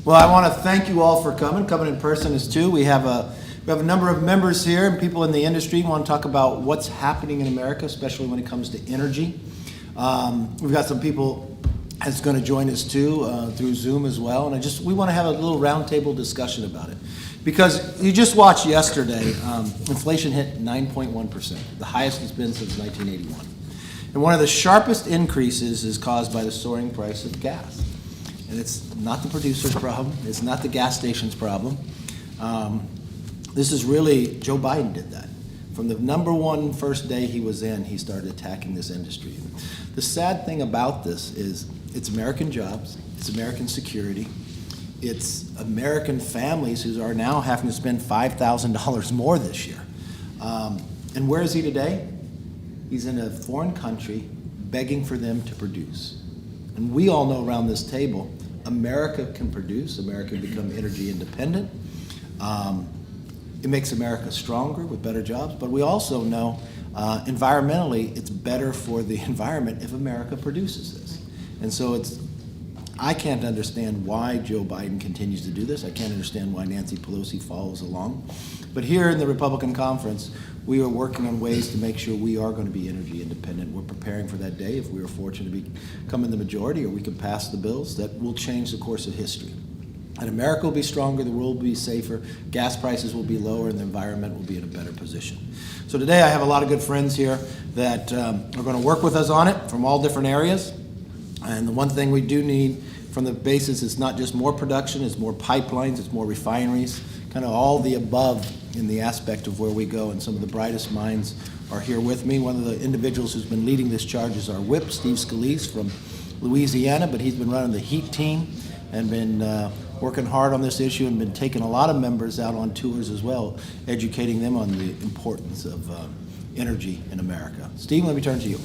Well, I want to thank you all for coming. Coming in person is too. We have a number of members here and people in the industry who want to talk about what's happening in America, especially when it comes to energy. We've got some people that's going to join us too through Zoom as well, and we want to have a little roundtable discussion about it. Because you just watched yesterday, inflation hit 9.1%, the highest it's been since 1981. And one of the sharpest increases is caused by the soaring price of gas. And it's not the producer's problem, it's not the gas station's problem. This is really, Joe Biden did that. From the number one first day he was in, he started attacking this industry. The sad thing about this is it's American jobs, it's American security, it's American families who are now having to spend $5,000 more this year. And where is he today? He's in a foreign country begging for them to produce. And we all know around this table, America can produce, America can become energy independent. It makes America stronger with better jobs, but we also know environmentally it's better for the environment if America produces this. And so I can't understand why Joe Biden continues to do this. I can't understand why Nancy Pelosi follows along. But here in the Republican conference, we are working on ways to make sure we are going to be energy independent. We're preparing for that day if we are fortunate to become in the majority or we can pass the bills that will change the course of history. And America will be stronger, the world will be safer, gas prices will be lower, and the environment will be in a better position. So today I have a lot of good friends here that are going to work with us on it from all different areas. And the one thing we do need from the basis is not just more production, it's more pipelines, it's more refineries, kind of all the above in the aspect of where we go. And some of the brightest minds are here with me. One of the individuals who's been leading this charge is our whip, Steve Scalise from Louisiana, but he's been running the heat team and been working hard on this issue and been taking a lot of members out on tours as well, educating them on the importance of energy in America. Steve, let me turn to you.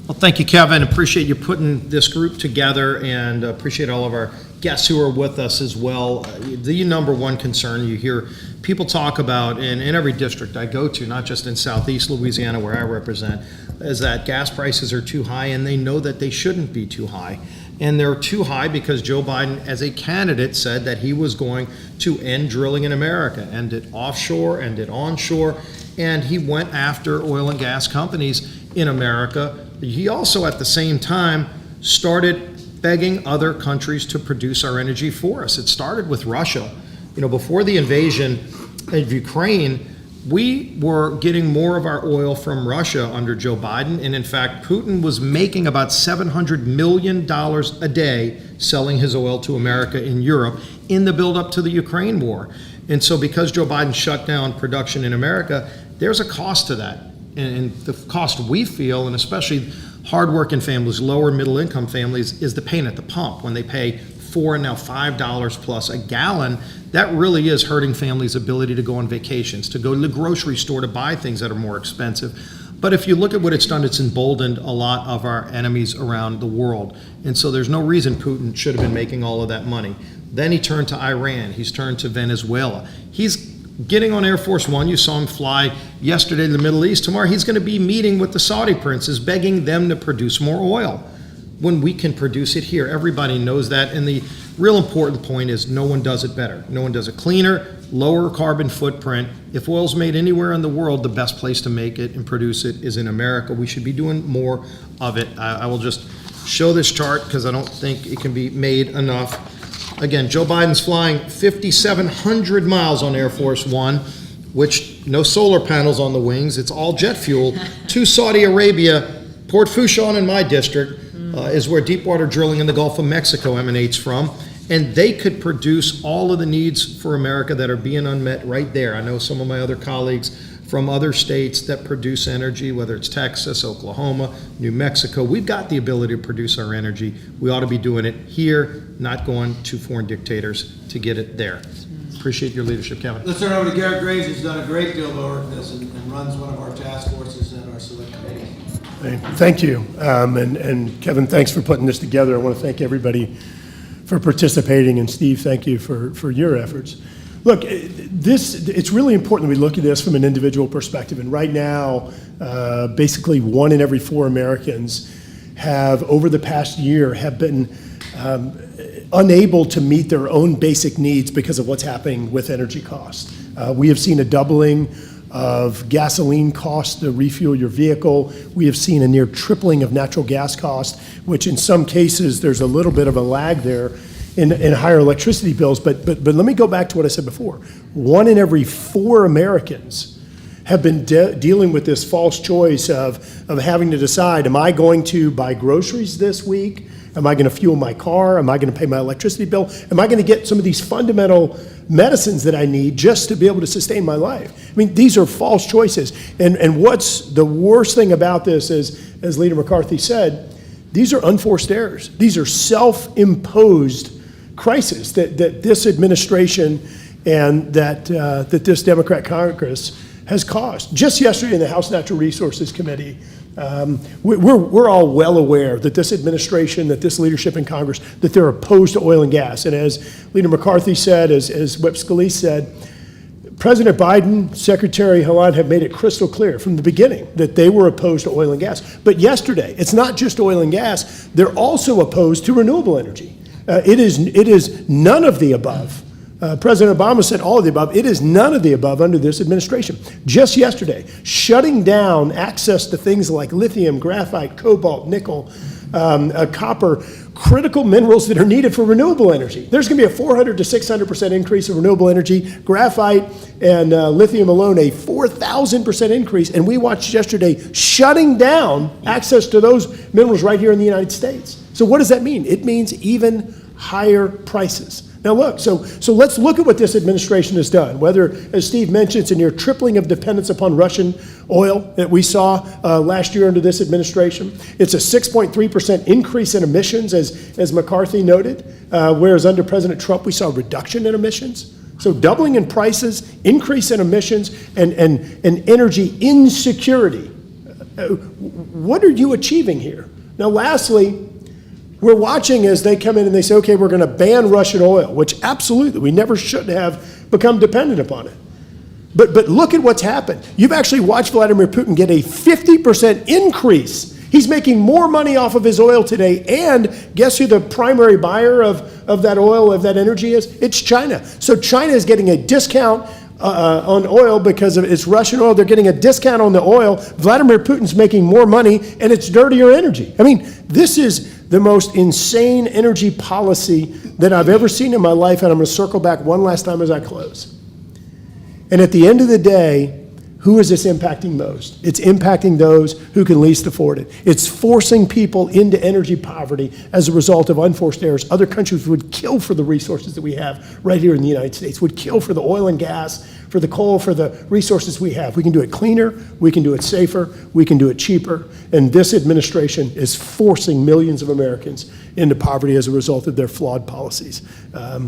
Well, thank you, Kevin. Appreciate you putting this group together, and appreciate all of our guests who are with us as well. The number one concern you hear people talk about in every district I go to, not just in Southeast Louisiana where I represent, is that gas prices are too high, and they know that they shouldn't be too high. And they're too high because Joe Biden, as a candidate, said that he was going to end drilling in America, end it offshore, end it onshore, and he went after oil and gas companies in America. He also, at the same time, started begging other countries to produce our energy for us. It started with Russia. Before the invasion of Ukraine, we were getting more of our oil from Russia under Joe Biden, and in fact, Putin was making about $700 million a day selling his oil to America and Europe in the buildup to the Ukraine war. And so because Joe Biden shut down production in America, there's a cost to that. And the cost we feel, and especially hardworking families, lower middle income families, is the pain at the pump when they pay $4 and now $5 plus a gallon. That really is hurting families' ability to go on vacations, to go to the grocery store to buy things that are more expensive. But if you look at what it's done, it's emboldened a lot of our enemies around the world. And so there's no reason Putin should have been making all of that money. Then he turned to Iran. He's turned to Venezuela. He's getting on Air Force One. You saw him fly yesterday to the Middle East. Tomorrow he's going to be meeting with the Saudi princes, begging them to produce more oil when we can produce it here. Everybody knows that. And the real important point is no one does it better. No one does it cleaner, lower carbon footprint. If oil's made anywhere in the world, the best place to make it and produce it is in America. We should be doing more of it. I will just show this chart because I don't think it can be made enough. Again, Joe Biden's flying 5,700 miles on Air Force One, which no solar panels on the wings. It's all jet fuel to Saudi Arabia. Port Fourchon in my district is where deepwater drilling in the Gulf of Mexico emanates from. And they could produce all of the needs for America that are being unmet right there. I know some of my other colleagues from other states that produce energy, whether it's Texas, Oklahoma, New Mexico. We've got the ability to produce our energy. We ought to be doing it here, not going to foreign dictators to get it there. Appreciate your leadership, Kevin. Let's turn over to Garrett Graves, who's done a great deal of work on this and runs one of our task forces and our select committee. Thank you. And Kevin, thanks for putting this together. I want to thank everybody for participating, and Steve, thank you for your efforts. Look, it's really important that we look at this from an individual perspective. And right now, basically 1 in every 4 Americans have, over the past year, have been unable to meet their own basic needs because of what's happening with energy costs. We have seen a doubling of gasoline costs to refuel your vehicle. We have seen a near tripling of natural gas costs, which in some cases there's a little bit of a lag there in higher electricity bills. But let me go back to what I said before. 1 in every 4 Americans have been dealing with this false choice of having to decide, am I going to buy groceries this week? Am I going to fuel my car? Am I going to pay my electricity bill? Am I going to get some of these fundamental medicines that I need just to be able to sustain my life? I mean, these are false choices. And what's the worst thing about this is, as Leader McCarthy said, these are unforced errors. These are self-imposed crises that this administration and that this Democrat Congress has caused. Just yesterday in the House Natural Resources Committee, we're all well aware that this administration, that this leadership in Congress, that they're opposed to oil and gas. And as Leader McCarthy said, as Whip Scalise said, President Biden, Secretary Haaland have made it crystal clear from the beginning that they were opposed to oil and gas. But yesterday, it's not just oil and gas, they're also opposed to renewable energy. It is none of the above. President Obama said all of the above. It is none of the above under this administration. Just yesterday, shutting down access to things like lithium, graphite, cobalt, nickel, copper, critical minerals that are needed for renewable energy. There's going to be a 400 to 600% increase in renewable energy. Graphite and lithium alone, a 4,000% increase. And we watched yesterday shutting down access to those minerals right here in the United States. So what does that mean? It means even higher prices. Now look, so let's look at what this administration has done. Whether, as Steve mentioned, it's a near tripling of dependence upon Russian oil that we saw last year under this administration. It's a 6.3% increase in emissions, as McCarthy noted, whereas under President Trump we saw a reduction in emissions. So doubling in prices, increase in emissions, and energy insecurity. What are you achieving here? Now lastly, we're watching as they come in and they say, okay, we're going to ban Russian oil, which absolutely, we never should have become dependent upon it. But look at what's happened. You've actually watched Vladimir Putin get a 50% increase. He's making more money off of his oil today. And guess who the primary buyer of that oil, of that energy is? It's China. So China is getting a discount on oil because of it's Russian oil. They're getting a discount on the oil. Vladimir Putin's making more money, and it's dirtier energy. I mean, this is the most insane energy policy that I've ever seen in my life, and I'm going to circle back one last time as I close. And at the end of the day, who is this impacting most? It's impacting those who can least afford it. It's forcing people into energy poverty as a result of unforced errors. Other countries would kill for the resources that we have right here in the United States, would kill for the oil and gas, for the coal, for the resources we have. We can do it cleaner, we can do it safer, we can do it cheaper, and this administration is forcing millions of Americans into poverty as a result of their flawed policies.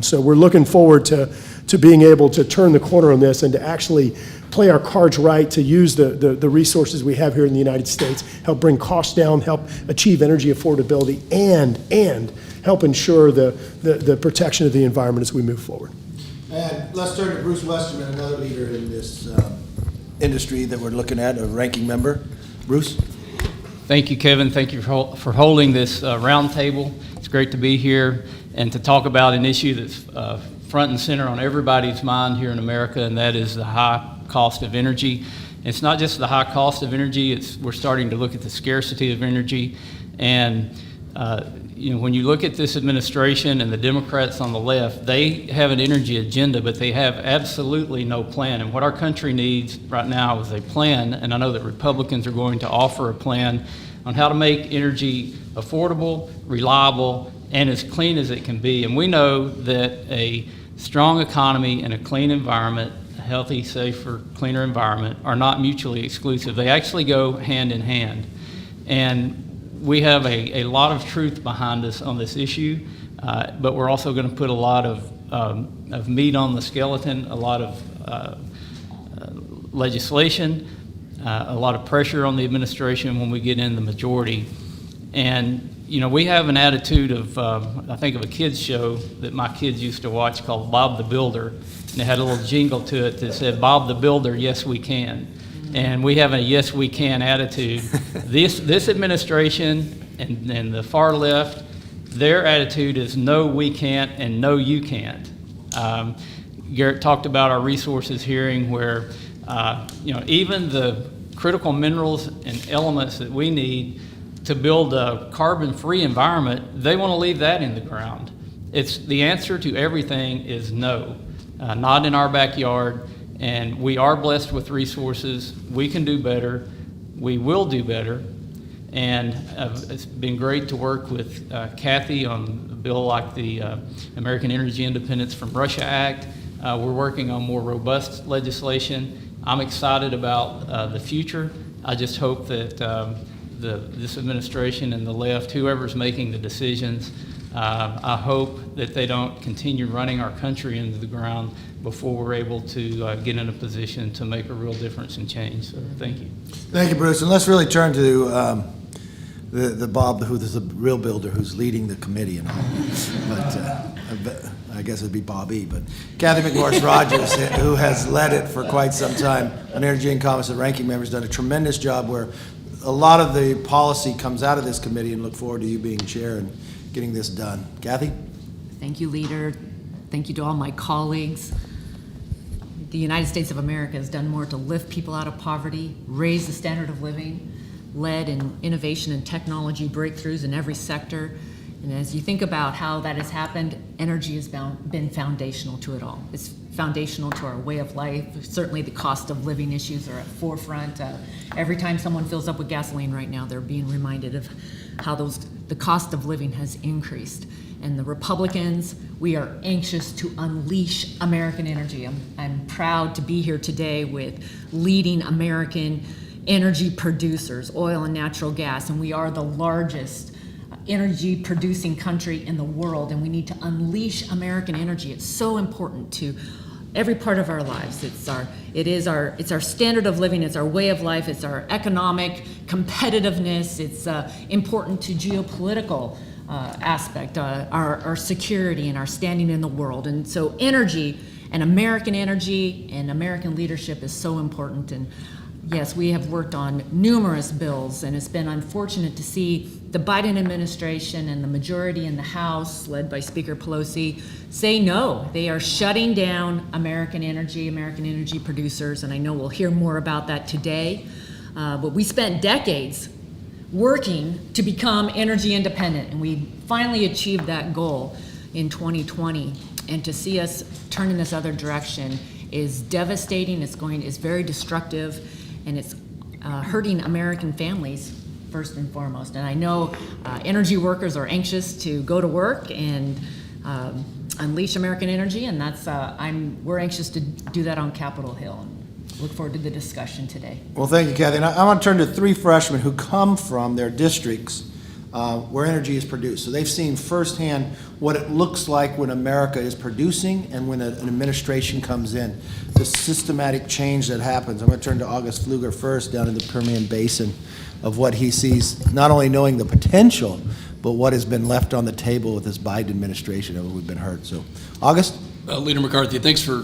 So we're looking forward to being able to turn the corner on this and to actually play our cards right, to use the resources we have here in the United States, help bring costs down, help achieve energy affordability, and help ensure the protection of the environment as we move forward. And let's turn to Bruce Westerman, another leader in this industry that we're looking at, a ranking member. Bruce? Thank you, Kevin. Thank you for holding this roundtable. It's great to be here and to talk about an issue that's front and center on everybody's mind here in America, and that is the high cost of energy. It's not just the high cost of energy, we're starting to look at the scarcity of energy. And when you look at this administration and the Democrats on the left, they have an energy agenda, but they have absolutely no plan. And what our country needs right now is a plan, and I know that Republicans are going to offer a plan on how to make energy affordable, reliable, and as clean as it can be. And we know that a strong economy and a clean environment, a healthy, safer, cleaner environment, are not mutually exclusive. They actually go hand in hand. And we have a lot of truth behind us on this issue, but we're also going to put a lot of meat on the skeleton, a lot of legislation, a lot of pressure on the administration when we get in the majority. And we have an attitude of, I think of a kids show that my kids used to watch called Bob the Builder, and it had a little jingle to it that said, "Bob the Builder, yes we can." And we have a yes we can attitude. This administration and the far left, Their attitude is no, we can't, and no, you can't. Garrett talked about our resources hearing where, even the critical minerals and elements that we need to build a carbon-free environment, they want to leave that in the ground. It's the answer to everything is no, not in our backyard, and we are blessed with resources. We can do better. We will do better. And it's been great to work with Kathy on a bill like the American Energy Independence from Russia Act. We're working on more robust legislation. I'm excited about the future. I just hope that this administration and the left, whoever's making the decisions, I hope that they don't continue running our country into the ground before we're able to get in a position to make a real difference and change. So thank you. Thank you, Bruce. And let's really turn to the Bob, who's the real builder, who's leading the committee and all. But I guess it'd be Bobby. But Kathy McMorris Rogers, who has led it for quite some time on Energy and Commerce, the ranking member, has done a tremendous job where a lot of the policy comes out of this committee, and look forward to you being chair and getting this done. Kathy? Thank you, leader. Thank you to all my colleagues. The United States of America has done more to lift people out of poverty, raise the standard of living, led in innovation and technology breakthroughs in every sector. And as you think about how that has happened, energy has been foundational to it all. It's foundational to our way of life. Certainly the cost of living issues are at forefront. Every time someone fills up with gasoline right now, they're being reminded of how the cost of living has increased. And the Republicans, we are anxious to unleash American energy. I'm proud to be here today with leading American energy producers, oil and natural gas, and we are the largest energy producing country in the world, and we need to unleash American energy. It's so important to every part of our lives. It's our standard of living, it's our way of life, it's our economic competitiveness, it's important to geopolitical aspect, our security and our standing in the world. And so energy and American leadership is so important. And yes, we have worked on numerous bills, and it's been unfortunate to see the Biden administration and the majority in the House, led by Speaker Pelosi, say no. They are shutting down American energy producers, and I know we'll hear more about that today. But we spent decades working to become energy independent, and we finally achieved that goal in 2020. And to see us turn in this other direction is devastating. It's very destructive. And it's hurting American families first and foremost. And I know energy workers are anxious to go to work and unleash American energy, and we're anxious to do that on Capitol Hill. And look forward to the discussion today. Well, thank you, Kathy. And I want to turn to three freshmen who come from their districts where energy is produced. So they've seen firsthand what it looks like when America is producing and when an administration comes in, the systematic change that happens. I'm going to turn to August Pfluger first down in the Permian Basin of what he sees, not only knowing the potential, but what has been left on the table with this Biden administration and what we've been hurt. So, August? Leader McCarthy, thanks for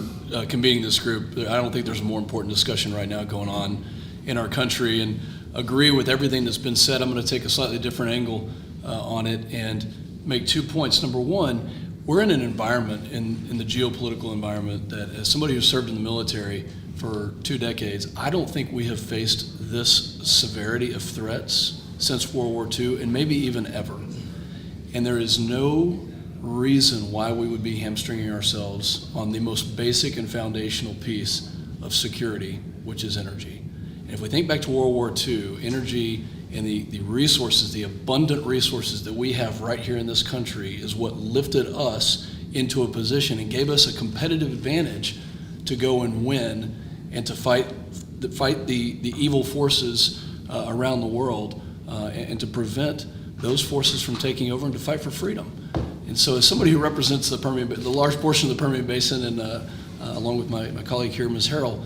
convening this group. I don't think there's a more important discussion right now going on in our country, and agree with everything that's been said. I'm going to take a slightly different angle on it and make 2 points. Number one, we're in an environment, in the geopolitical environment, that as somebody who served in the military for 2 decades, I don't think we have faced this severity of threats since World War II, and maybe even ever. And there is no reason why we would be hamstringing ourselves on the most basic and foundational piece of security, which is energy. And if we think back to World War II, energy and the resources, the abundant resources that we have right here in this country is what lifted us into a position and gave us a competitive advantage to go and win and to fight the evil forces around the world and to prevent those forces from taking over and to fight for freedom. And so as somebody who represents the large portion of the Permian Basin, and along with my colleague here, Ms. Harrell,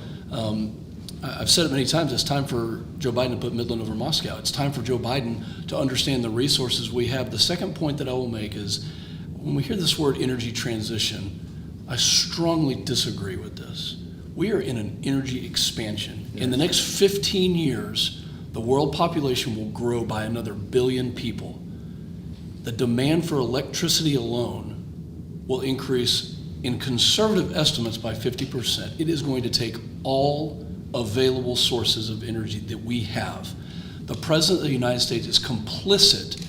I've said it many times, it's time for Joe Biden to put Midland over Moscow. It's time for Joe Biden to understand the resources we have. The second point that I will make is when we hear this word energy transition, I strongly disagree with this. We are in an energy expansion. In the next 15 years, the world population will grow by another 1 billion people. the demand for electricity alone will increase in conservative estimates by 50%. It is going to take all available sources of energy that we have. The President of the United States is complicit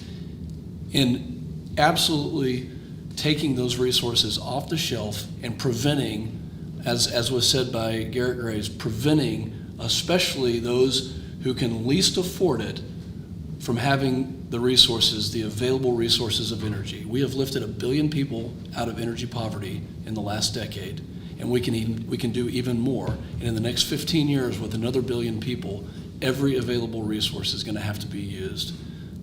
in absolutely taking those resources off the shelf and preventing, as was said by Garrett Graves, preventing especially those who can least afford it from having the resources, the available resources of energy. We have lifted 1 billion people out of energy poverty in the last decade, and we can do even more. And in the next 15 years, with another 1 billion people, every available resource is going to have to be used.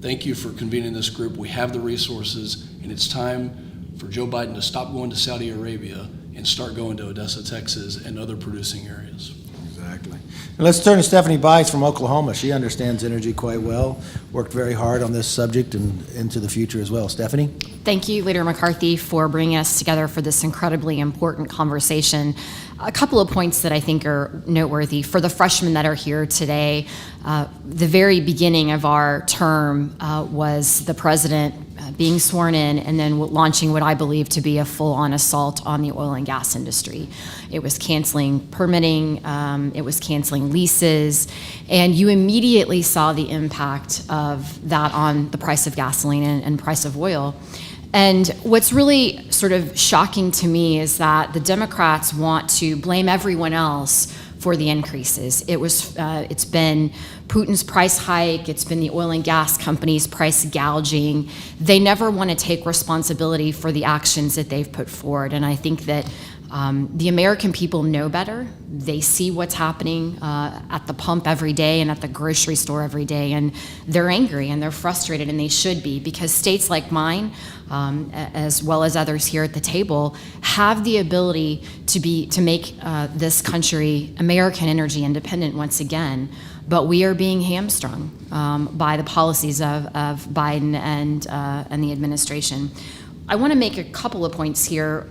Thank you for convening this group. We have the resources, and it's time for Joe Biden to stop going to Saudi Arabia and start going to Odessa, Texas, and other producing areas. Exactly. And let's turn to Stephanie Bice from Oklahoma. She understands energy quite well, worked very hard on this subject and into the future as well. Stephanie? Thank you, Leader McCarthy, for bringing us together for this incredibly important conversation. A couple of points that I think are noteworthy. For the freshmen that are here today, the very beginning of our term was the president being sworn in and then launching what I believe to be a full-on assault on the oil and gas industry. It was canceling permitting, it was canceling leases, and you immediately saw the impact of that on the price of gasoline and price of oil. And what's really sort of shocking to me is that the Democrats want to blame everyone else for the increases. It's been Putin's price hike, it's been the oil and gas companies' price gouging. They never want to take responsibility for the actions that they've put forward. And I think that the American people know better. They see what's happening at the pump every day and at the grocery store every day, and they're angry and they're frustrated, and they should be, because states like mine, as well as others here at the table, have the ability to make this country American energy independent once again. But we are being hamstrung by the policies of Biden and the administration. I want to make a couple of points here.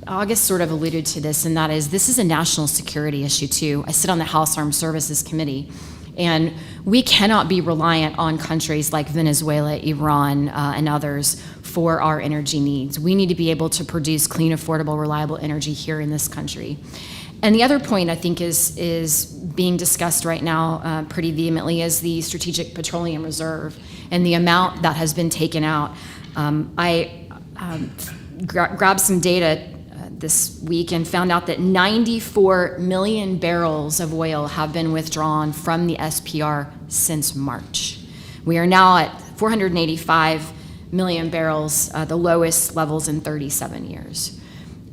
August sort of alluded to this, and that is, this is a national security issue too. I sit on the House Armed Services Committee, and we cannot be reliant on countries like Venezuela, Iran, and others for our energy needs. We need to be able to produce clean, affordable, reliable energy here in this country. And the other point I think is being discussed right now pretty vehemently is the Strategic Petroleum Reserve and the amount that has been taken out. I grabbed some data this week and found out that 94 million barrels of oil have been withdrawn from the SPR since March. We are now at 485 million barrels, the lowest levels in 37 years.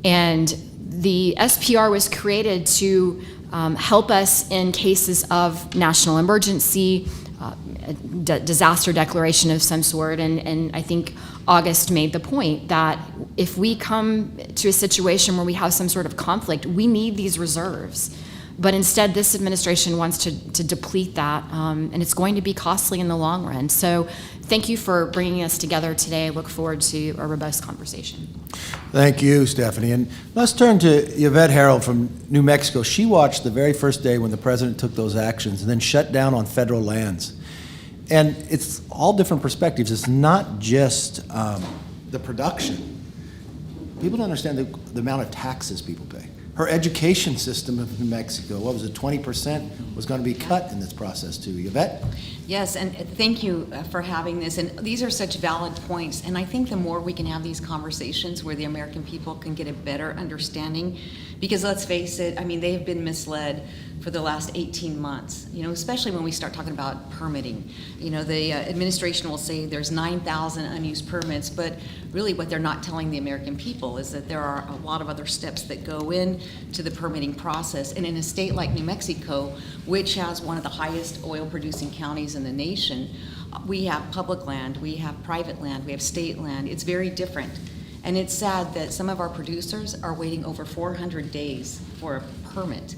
And the SPR was created to help us in cases of national emergency, disaster declaration of some sort, and I think August made the point that if we come to a situation where we have some sort of conflict, we need these reserves. But instead, this administration wants to deplete that, and it's going to be costly in the long run. So thank you for bringing us together today. I look forward to a robust conversation. Thank you, Stephanie. And let's turn to Yvette Harold from New Mexico. She watched the very first day when the president took those actions and then shut down on federal lands. And it's all different perspectives. It's not just the production. People don't understand the amount of taxes people pay. Her education system of New Mexico, what was it, 20% was going to be cut in this process too. Yvette? Yes, and thank you for having this. And these are such valid points. And I think the more we can have these conversations where the American people can get a better understanding, because let's face it, I mean, they have been misled for the last 18 months, especially when we start talking about permitting. The administration will say there's 9,000 unused permits, but really what they're not telling the American people is that there are a lot of other steps that go into the permitting process. And in a state like New Mexico, which has one of the highest oil producing counties in the nation, we have public land, we have private land, we have state land. It's very different. And it's sad that some of our producers are waiting over 400 days for a permit.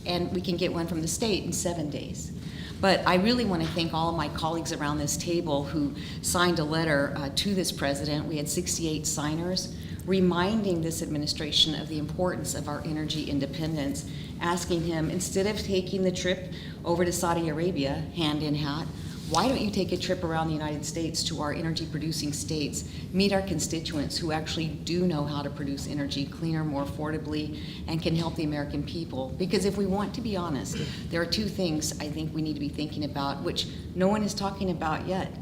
And we can get one from the state in 7 days. But I really want to thank all of my colleagues around this table who signed a letter to this president. We had 68 signers reminding this administration of the importance of our energy independence, asking him, instead of taking the trip over to Saudi Arabia, hand in hand, Why don't you take a trip around the United States to our energy producing states, meet our constituents who actually do know how to produce energy cleaner, more affordably, and can help the American people? Because if we want to be honest, there are two things I think we need to be thinking about, which no one is talking about yet.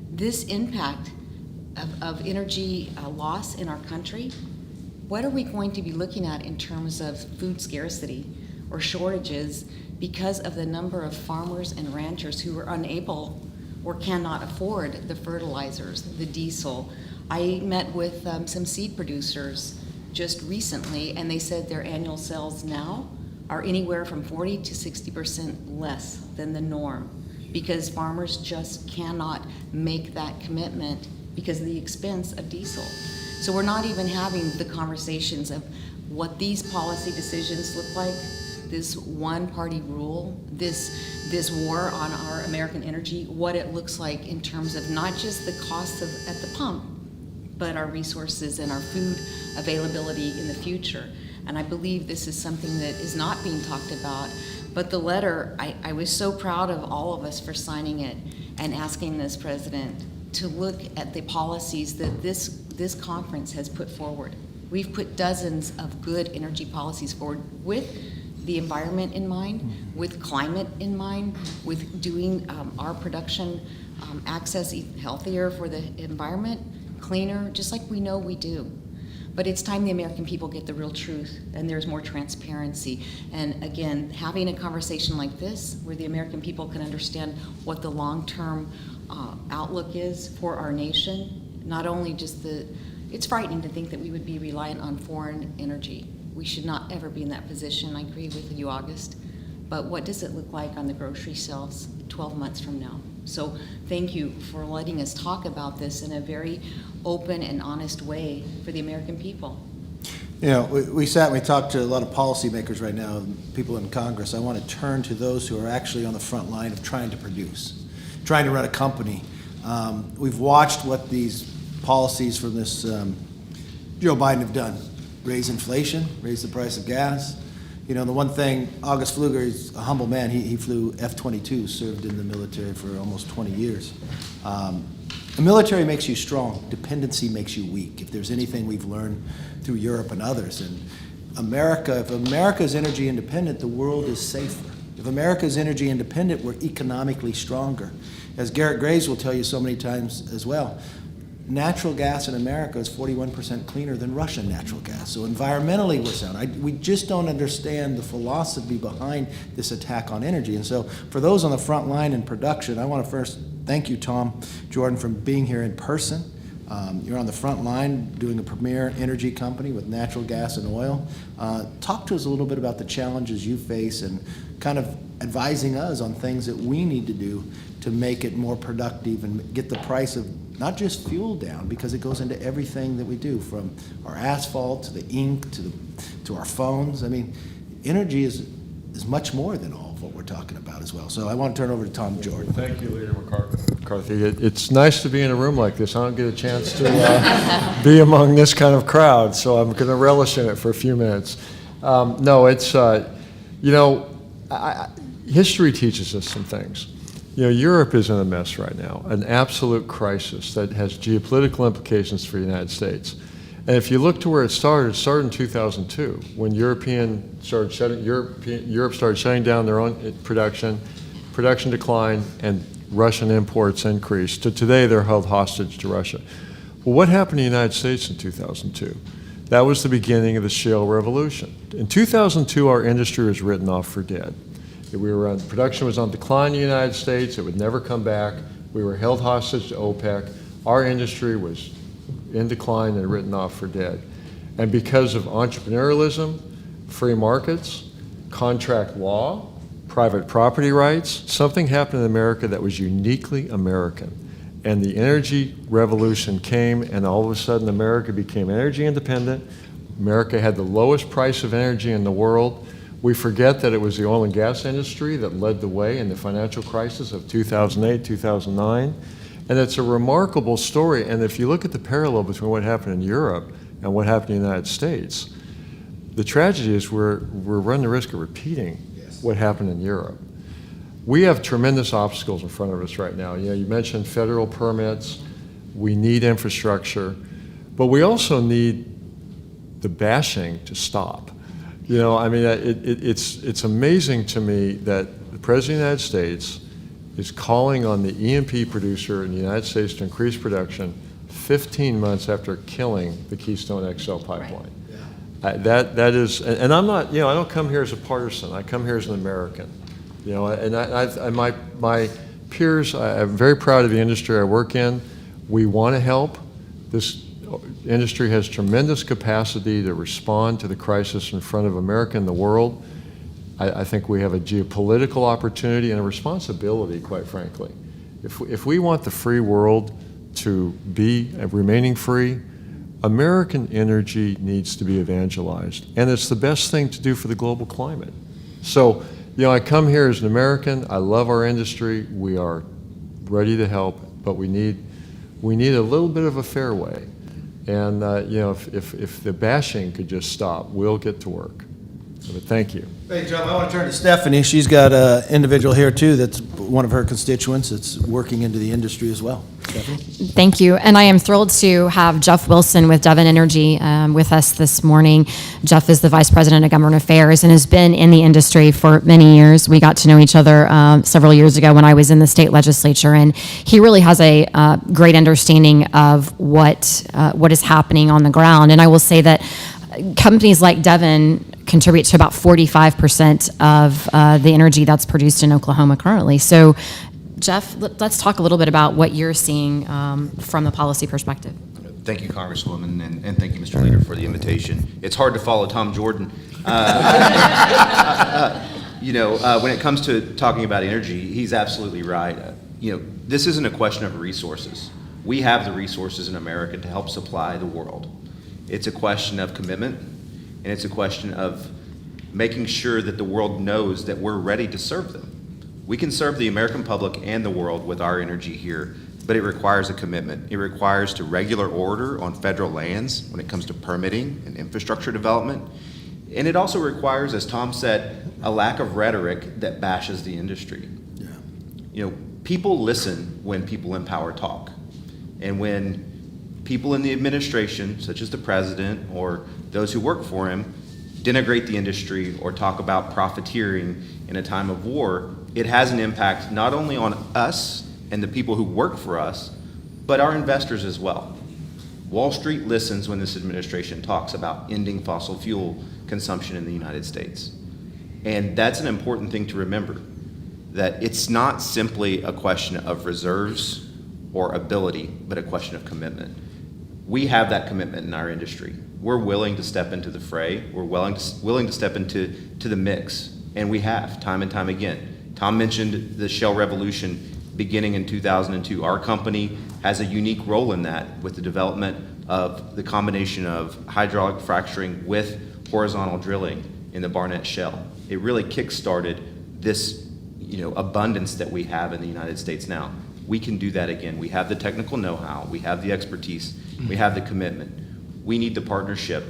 This impact of energy loss in our country, what are we going to be looking at in terms of food scarcity or shortages because of the number of farmers and ranchers who are unable or cannot afford the fertilizers, the diesel? I met with some seed producers just recently, and they said their annual sales now are anywhere from 40 to 60% less than the norm because farmers just cannot make that commitment because of the expense of diesel. So we're not even having the conversations of what these policy decisions look like, this one-party rule, this war on our American energy, what it looks like in terms of not just the costs at the pump, but our resources and our food availability in the future. And I believe this is something that is not being talked about. But the letter, I was so proud of all of us for signing it and asking this president to look at the policies that this conference has put forward. We've put dozens of good energy policies forward with the environment in mind, with climate in mind, with doing our production access healthier for the environment, cleaner, just like we know we do. But it's time the American people get the real truth and there's more transparency. And again, having a conversation like this where the American people can understand what the long-term outlook is for our nation, not only just it's frightening to think that we would be reliant on foreign energy. We should not ever be in that position. I agree with you, August. But what does it look like on the grocery shelves 12 months from now? So thank you for letting us talk about this in a very open and honest way for the American people. You know, we sat and we talked to a lot of policymakers right now, people in Congress. I want to turn to those who are actually on the front line of trying to produce, trying to run a company. We've watched what these policies from this Joe Biden have done. Raise inflation, raise the price of gas. You know, the one thing, August Pfluger, he's a humble man. He flew F-22, served in the military for almost 20 years. The military makes you strong. Dependency makes you weak. If there's anything we've learned through Europe and others. And America, if America is energy independent, the world is safer. If America is energy independent, we're economically stronger. As Garrett Graves will tell you so many times as well, natural gas in America is 41% cleaner than Russian natural gas. So environmentally we're sound. We just don't understand the philosophy behind this attack on energy. And so for those on the front line in production, I want to first thank you, Tom Jordan, for being here in person. You're on the front line doing a premier energy company with natural gas and oil. Talk to us a little bit about the challenges you face and kind of advising us on things that we need to do to make it more productive and get the price of not just fuel down, because it goes into everything that we do, from our asphalt to the ink to our phones. I mean, energy is much more than all of what we're talking about as well. So I want to turn over to Tom Jordan. Thank you, Leader McCarthy. It's nice to be in a room like this. I don't get a chance to be among this kind of crowd, so I'm going to relish in it for a few minutes. No, it's, history teaches us some things. You know, Europe is in a mess right now, an absolute crisis that has geopolitical implications for the United States. And if you look to where it started in 2002, when Europe started shutting down their own production declined, and Russian imports increased. To today, they're held hostage to Russia. Well, what happened in the United States in 2002? That was the beginning of the Shale Revolution. In 2002, our industry was written off for dead. Production was on decline in the United States. It would never come back. We were held hostage to OPEC. Our industry was in decline and written off for dead. And because of entrepreneurialism, free markets, contract law, private property rights, something happened in America that was uniquely American. And the energy revolution came, and all of a sudden America became energy independent. America had the lowest price of energy in the world. We forget that it was the oil and gas industry that led the way in the financial crisis of 2008, 2009. And it's a remarkable story. And if you look at the parallel between what happened in Europe and what happened in the United States, the tragedy is we're running the risk of repeating what happened in Europe. we have tremendous obstacles in front of us right now. You know, you mentioned federal permits. We need infrastructure, but we also need the bashing to stop. You know, I mean, it's amazing to me that the President of the United States is calling on the E&P producer in the United States to increase production 15 months after killing the Keystone XL pipeline. Right. That is, and I'm not, you know, I don't come here as a partisan. I come here as an American. You know, and my peers, I'm very proud of the industry I work in. We want to help. This industry has tremendous capacity to respond to the crisis in front of America and the world. I think we have a geopolitical opportunity and a responsibility, quite frankly. If we want the free world to be remaining free, American energy needs to be evangelized. And it's the best thing to do for the global climate. So, you know, I come here as an American. I love our industry. We are ready to help, but we need a little bit of a fair way. And, you know, if the bashing could just stop, we'll get to work. But thank you. Hey, John, I want to turn to Stephanie. She's got an individual here, too, that's one of her constituents that's working into the industry as well. Stephanie? Thank you. And I am thrilled to have Jeff Wilson with Devon Energy with us this morning. Jeff is the Vice President of Government Affairs and has been in the industry for many years. We got to know each other several years ago when I was in the state legislature, and he really has a great understanding of what is happening on the ground. And I will say that companies like Devon contribute to about 45% of the energy that's produced in Oklahoma currently. So, Jeff, let's talk a little bit about what you're seeing from the policy perspective. Thank you, Congresswoman, and thank you, Mr. Leader, for the invitation. It's hard to follow Tom Jordan. You know, when it comes to talking about energy, he's absolutely right. You know, this isn't a question of resources. We have the resources in America to help supply the world. It's a question of commitment, and it's a question of making sure that the world knows that we're ready to serve them. We can serve the American public and the world with our energy here, but it requires a commitment. It requires to regular order on federal lands when it comes to permitting and infrastructure development. And it also requires, as Tom said, a lack of rhetoric that bashes the industry. Yeah. You know, people listen when people in power talk. And when people in the administration, such as the president or those who work for him, denigrate the industry or talk about profiteering in a time of war, it has an impact not only on us and the people who work for us, but our investors as well. Wall Street listens when this administration talks about ending fossil fuel consumption in the United States. And that's an important thing to remember, that it's not simply a question of reserves or ability, but a question of commitment. We have that commitment in our industry. We're willing to step into the fray. We're willing to step into the mix, and we have time and time again. Tom mentioned the Shale Revolution beginning in 2002. Our company has a unique role in that with the development of the combination of hydraulic fracturing with horizontal drilling in the Barnett Shale. It really kick-started this, you know, abundance that we have in the United States now. We can do that again. We have the technical know-how, we have the expertise, we have the commitment. We need the partnership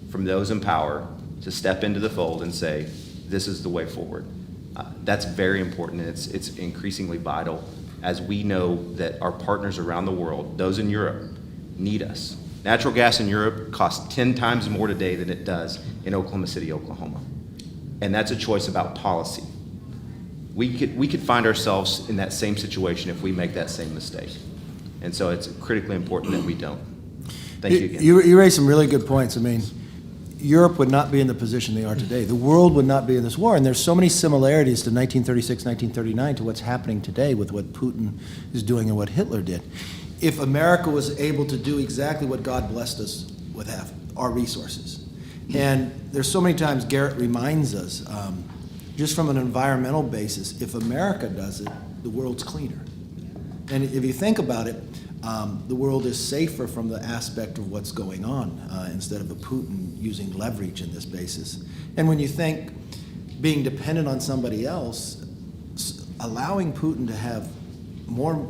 from those in power to step into the fold and say, this is the way forward. That's very important, and it's increasingly vital as we know that our partners around the world, those in Europe, need us. Natural gas in Europe costs 10 times more today than it does in Oklahoma City, Oklahoma. And that's a choice about policy. We could find ourselves in that same situation if we make that same mistake. And so it's critically important that we don't. Thank you again. You raised some really good points. I mean, Europe would not be in the position they are today. The world would not be in this war. And there's so many similarities to 1936, 1939 to what's happening today with what Putin is doing and what Hitler did. If America was able to do exactly what God blessed us with, our resources. And there's so many times Garrett reminds us, just from an environmental basis, if America does it, the world's cleaner. And if you think about it, the world is safer from the aspect of what's going on instead of a Putin using leverage in this basis. And when you think being dependent on somebody else, allowing Putin to have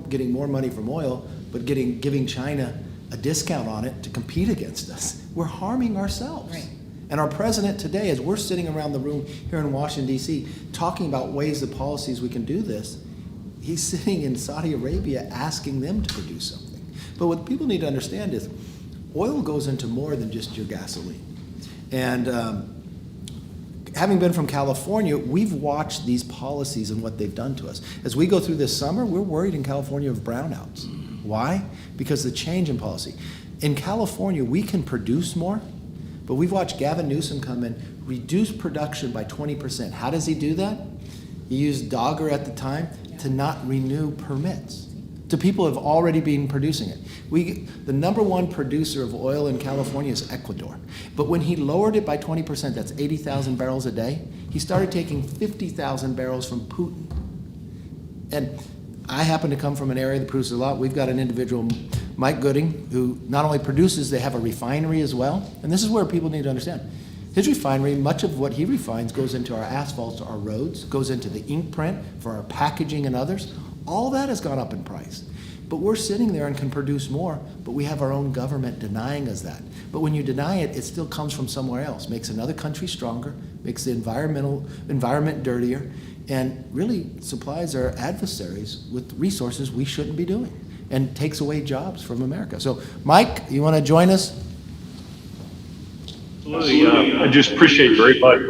getting more money from oil, but giving China a discount on it to compete against us, we're harming ourselves. Right. And our president today, as we're sitting around the room here in Washington, D.C., talking about ways and policies we can do this, he's sitting in Saudi Arabia asking them to produce something. But what people need to understand is oil goes into more than just your gasoline. And having been from California, we've watched these policies and what they've done to us. As we go through this summer, we're worried in California of brownouts. Why? Because the change in policy. In California, we can produce more, but we've watched Gavin Newsom come in, reduce production by 20%. How does he do that? He used Dogger at the time to not renew permits to people who have already been producing it. The number one producer of oil in California is Ecuador. But when he lowered it by 20%, that's 80,000 barrels a day, he started taking 50,000 barrels from Putin. And I happen to come from an area that produces a lot. We've got an individual, Mike Gooding, who not only produces, they have a refinery as well. And this is where people need to understand. His refinery, much of what he refines goes into our asphalts, our roads, goes into the ink print for our packaging and others. All that has gone up in price. But we're sitting there and can produce more, but we have our own government denying us that. But when you deny it, it still comes from somewhere else. Makes another country stronger, makes the environment dirtier, and really supplies our adversaries with resources we shouldn't be doing, and takes away jobs from America. So, Mike, you want to join us? Absolutely. I just appreciate very much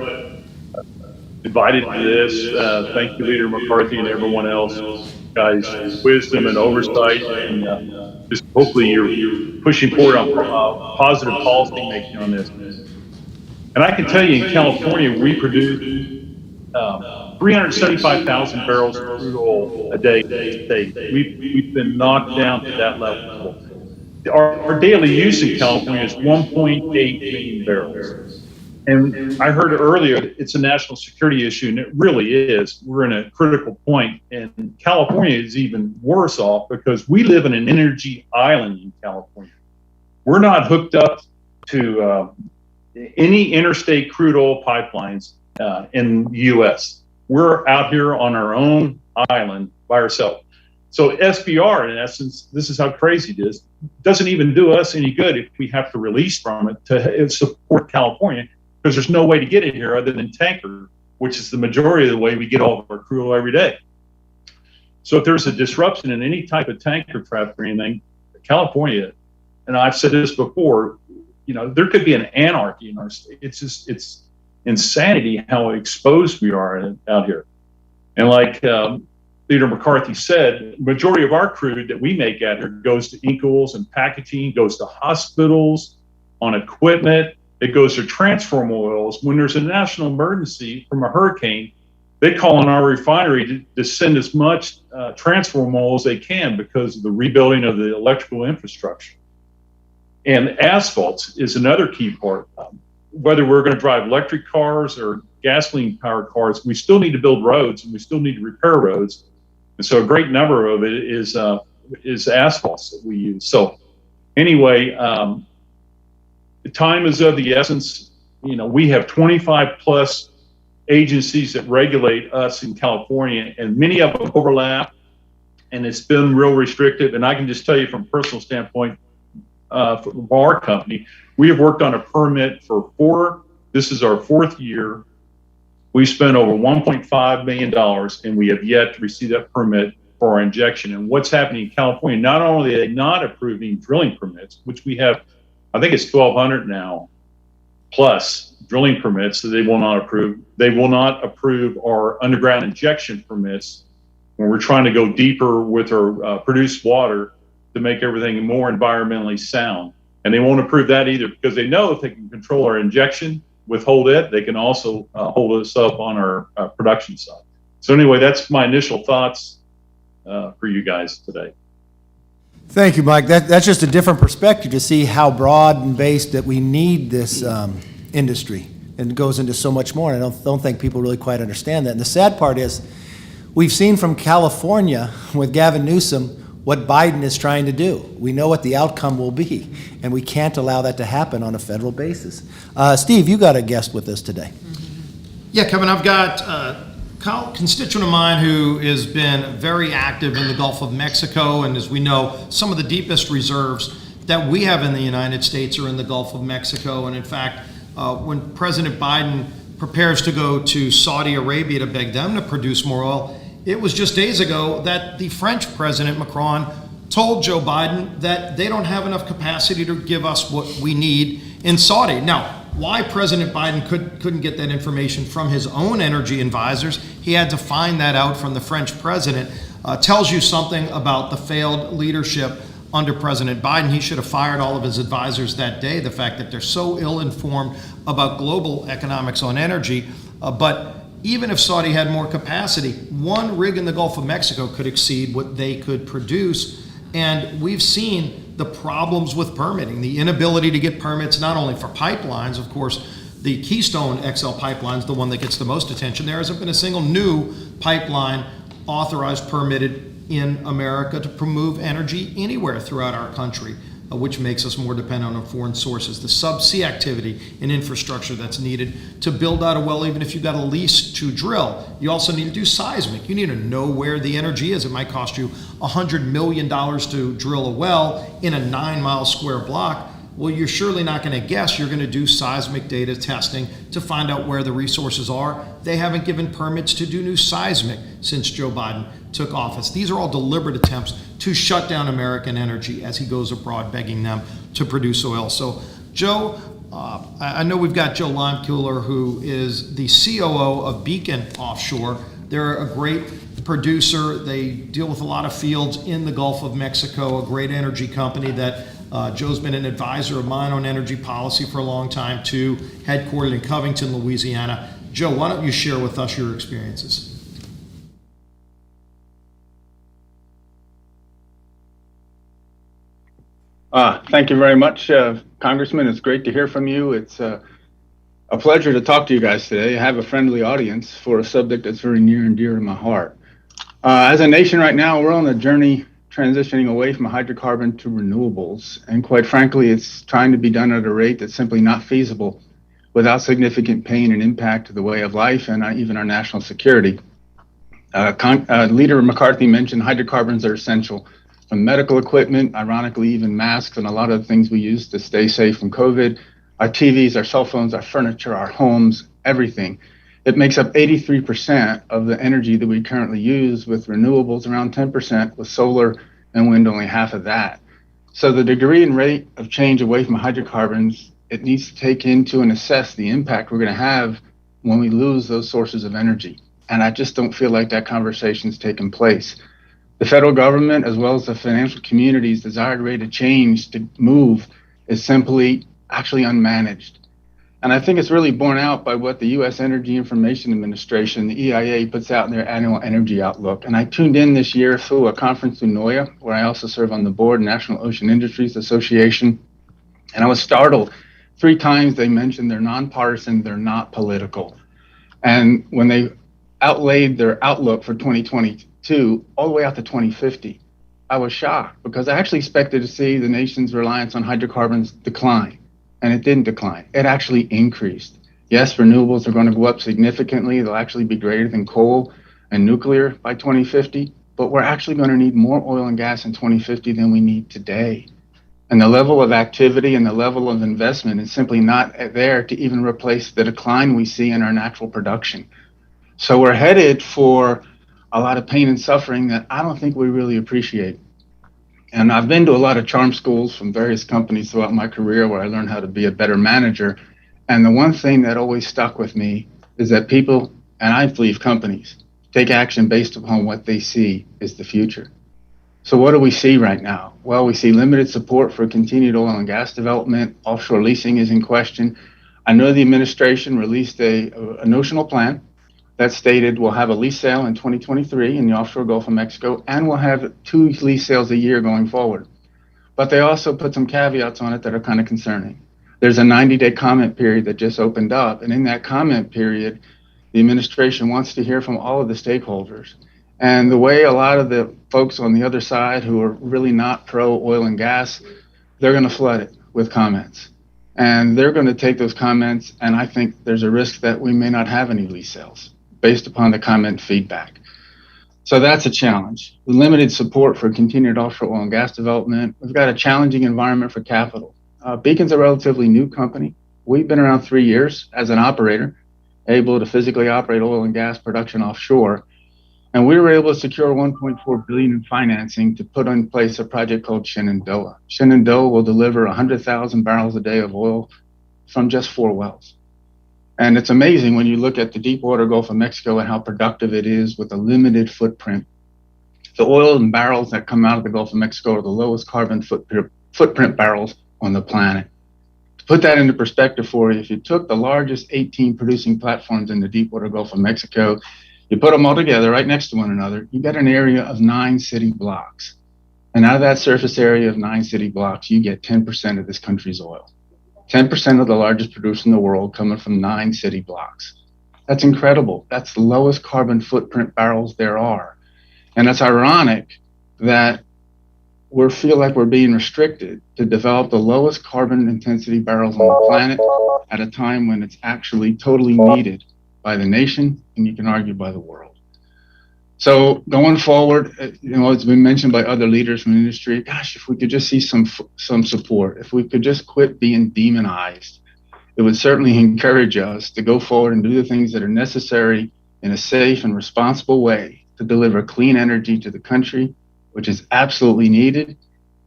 invited to this. Thank you, Leader McCarthy, and everyone else. Guys, wisdom and oversight, and just hopefully you're pushing forward on positive policy making on this. And I can tell you, in California, we produce 375,000 barrels of crude oil a day. We've been knocked down to that level. Our daily use in California is 1.8 million barrels. And I heard earlier, it's a national security issue, and it really is. We're in a critical point, and California is even worse off because we live in an energy island in California. We're not hooked up to any interstate crude oil pipelines in the U.S. We're out here on our own island by ourselves. So SBR, in essence, this is how crazy it is, doesn't even do us any good if we have to release from it to support California, because there's no way to get it here other than tanker, which is the majority of the way we get all of our crude oil every day. So if there's a disruption in any type of tanker traffic or anything, California, and I've said this before, there could be an anarchy in our state. It's insanity how exposed we are out here. And like Leader McCarthy said, majority of our crude that we make out here goes to ink oils and packaging, goes to hospitals, on equipment. It goes to transform oils. When there's a national emergency from a hurricane, they call on our refinery to send as much transform oil as they can because of the rebuilding of the electrical infrastructure. And asphalt is another key part. Whether we're going to drive electric cars or gasoline-powered cars, we still need to build roads and we still need to repair roads. And so a great number of it is asphalt that we use. So anyway, the time is of the essence. We have 25 plus agencies that regulate us in California, and many of them overlap, and it's been real restrictive. And I can just tell you from a personal standpoint, from our company, we have worked on a permit for this is our fourth year. We spent over $1.5 million, and we have yet to receive that permit for our injection. And what's happening in California, not only are they not approving drilling permits, which we have, I think it's 1,200 now, plus drilling permits that they will not approve. They will not approve our underground injection permits when we're trying to go deeper with our produced water to make everything more environmentally sound. And they won't approve that either because they know if they can control our injection, withhold it, they can also hold us up on our production side. So anyway, that's my initial thoughts for you guys today. Thank you, Mike. That's just a different perspective to see how broad and based that we need this industry, and it goes into so much more. And I don't think people really quite understand that. And the sad part is we've seen from California with Gavin Newsom what Biden is trying to do. We know what the outcome will be, and we can't allow that to happen on a federal basis. Steve, you got a guest with us today. Yeah, Kevin, I've got a constituent of mine who has been very active in the Gulf of Mexico, and as we know, some of the deepest reserves that we have in the United States are in the Gulf of Mexico. And in fact, when President Biden prepares to go to Saudi Arabia to beg them to produce more oil, it was just days ago that the French President Macron told Joe Biden that they don't have enough capacity to give us what we need in Saudi. Now, why President Biden couldn't get that information from his own energy advisors, he had to find that out from the French president, tells you something about the failed leadership under President Biden. He should have fired all of his advisors that day. The fact that they're so ill-informed about global economics on energy. But even if Saudi had more capacity, one rig in the Gulf of Mexico could exceed what they could produce. And we've seen the problems with permitting, the inability to get permits, not only for pipelines, of course, the Keystone XL pipeline is the one that gets the most attention. There hasn't been a single new pipeline authorized, permitted in America to move energy anywhere throughout our country, which makes us more dependent on foreign sources. The subsea activity and infrastructure that's needed to build out a well, even if you got a lease to drill. You also need to do seismic. You need to know where the energy is. It might cost you $100 million to drill a well in a 9-mile square block. Well, you're surely not going to guess. You're going to do seismic data testing to find out where the resources are. They haven't given permits to do new seismic since Joe Biden took office. These are all deliberate attempts to shut down American energy as he goes abroad begging them to produce oil. So, Joe, I know we've got Joe Limekuhler, who is the COO of Beacon Offshore. They're a great producer. They deal with a lot of fields in the Gulf of Mexico, a great energy company that Joe's been an advisor of mine on energy policy for a long time too, headquartered in Covington, Louisiana. Joe, why don't you share with us your experiences? Thank you very much, Congressman. It's great to hear from you. It's a pleasure to talk to you guys today. I have a friendly audience for a subject that's very near and dear to my heart. As a nation right now, we're on a journey transitioning away from hydrocarbon to renewables. And quite frankly, it's trying to be done at a rate that's simply not feasible without significant pain and impact to the way of life and even our national security. Leader McCarthy mentioned hydrocarbons are essential. From medical equipment, ironically, even masks and a lot of the things we use to stay safe from COVID, our TVs, our cell phones, our furniture, our homes, everything. It makes up 83% of the energy that we currently use, with renewables around 10%, with solar and wind only half of that. So the degree and rate of change away from hydrocarbons, it needs to take into and assess the impact we're going to have when we lose those sources of energy. And I just don't feel like that conversation's taken place. The federal government, as well as the financial community's desired rate of change to move, is simply actually unmanaged. And I think it's really borne out by what the U.S. Energy Information Administration, the EIA, puts out in their annual energy outlook. And I tuned in this year through a conference in NOIA, where I also serve on the board, National Ocean Industries Association. And I was startled. 3 times they mentioned they're nonpartisan, they're not political. And when they outlaid their outlook for 2022 all the way out to 2050, I was shocked, because I actually expected to see the nation's reliance on hydrocarbons decline. And it didn't decline. It actually increased. Yes, renewables are going to go up significantly. They'll actually be greater than coal and nuclear by 2050. But we're actually going to need more oil and gas in 2050 than we need today. And the level of activity and the level of investment is simply not there to even replace the decline we see in our natural production. So we're headed for a lot of pain and suffering that I don't think we really appreciate. And I've been to a lot of charm schools from various companies throughout my career, where I learned how to be a better manager. And the one thing that always stuck with me is that people, and I believe companies, take action based upon what they see is the future. So what do we see right now? Well, we see limited support for continued oil and gas development. Offshore leasing is in question. I know the administration released a notional plan that stated we'll have a lease sale in 2023 in the offshore Gulf of Mexico, and we'll have 2 lease sales a year going forward. But they also put some caveats on it that are kind of concerning. There's a 90-day comment period that just opened up, and in that comment period, the administration wants to hear from all of the stakeholders. And the way a lot of the folks on the other side who are really not pro oil and gas, they're going to flood it with comments. And they're going to take those comments, and I think there's a risk that we may not have any lease sales based upon the comment feedback. So that's a challenge. Limited support for continued offshore oil and gas development. We've got a challenging environment for capital. Beacon's a relatively new company. we've been around 3 years as an operator, able to physically operate oil and gas production offshore. And we were able to secure $1.4 billion in financing to put in place a project called Shenandoah. Shenandoah will deliver 100,000 barrels a day of oil from just 4 wells. And it's amazing when you look at the deepwater Gulf of Mexico and how productive it is with a limited footprint. The oil and barrels that come out of the Gulf of Mexico are the lowest carbon footprint barrels on the planet. To put that into perspective for you, if you took the largest 18 producing platforms in the deepwater Gulf of Mexico, you put them all together right next to one another, you get an area of 9 city blocks. And out of that surface area of 9 city blocks, you get 10% of this country's oil. 10% of the largest producer in the world coming from 9 city blocks. That's incredible. That's the lowest carbon footprint barrels there are. And it's ironic that we feel like we're being restricted to develop the lowest carbon intensity barrels on the planet at a time when it's actually totally needed by the nation, and you can argue by the world. So going forward, it's been mentioned by other leaders from the industry, gosh, if we could just see some support, if we could just quit being demonized, it would certainly encourage us to go forward and do the things that are necessary in a safe and responsible way to deliver clean energy to the country, which is absolutely needed.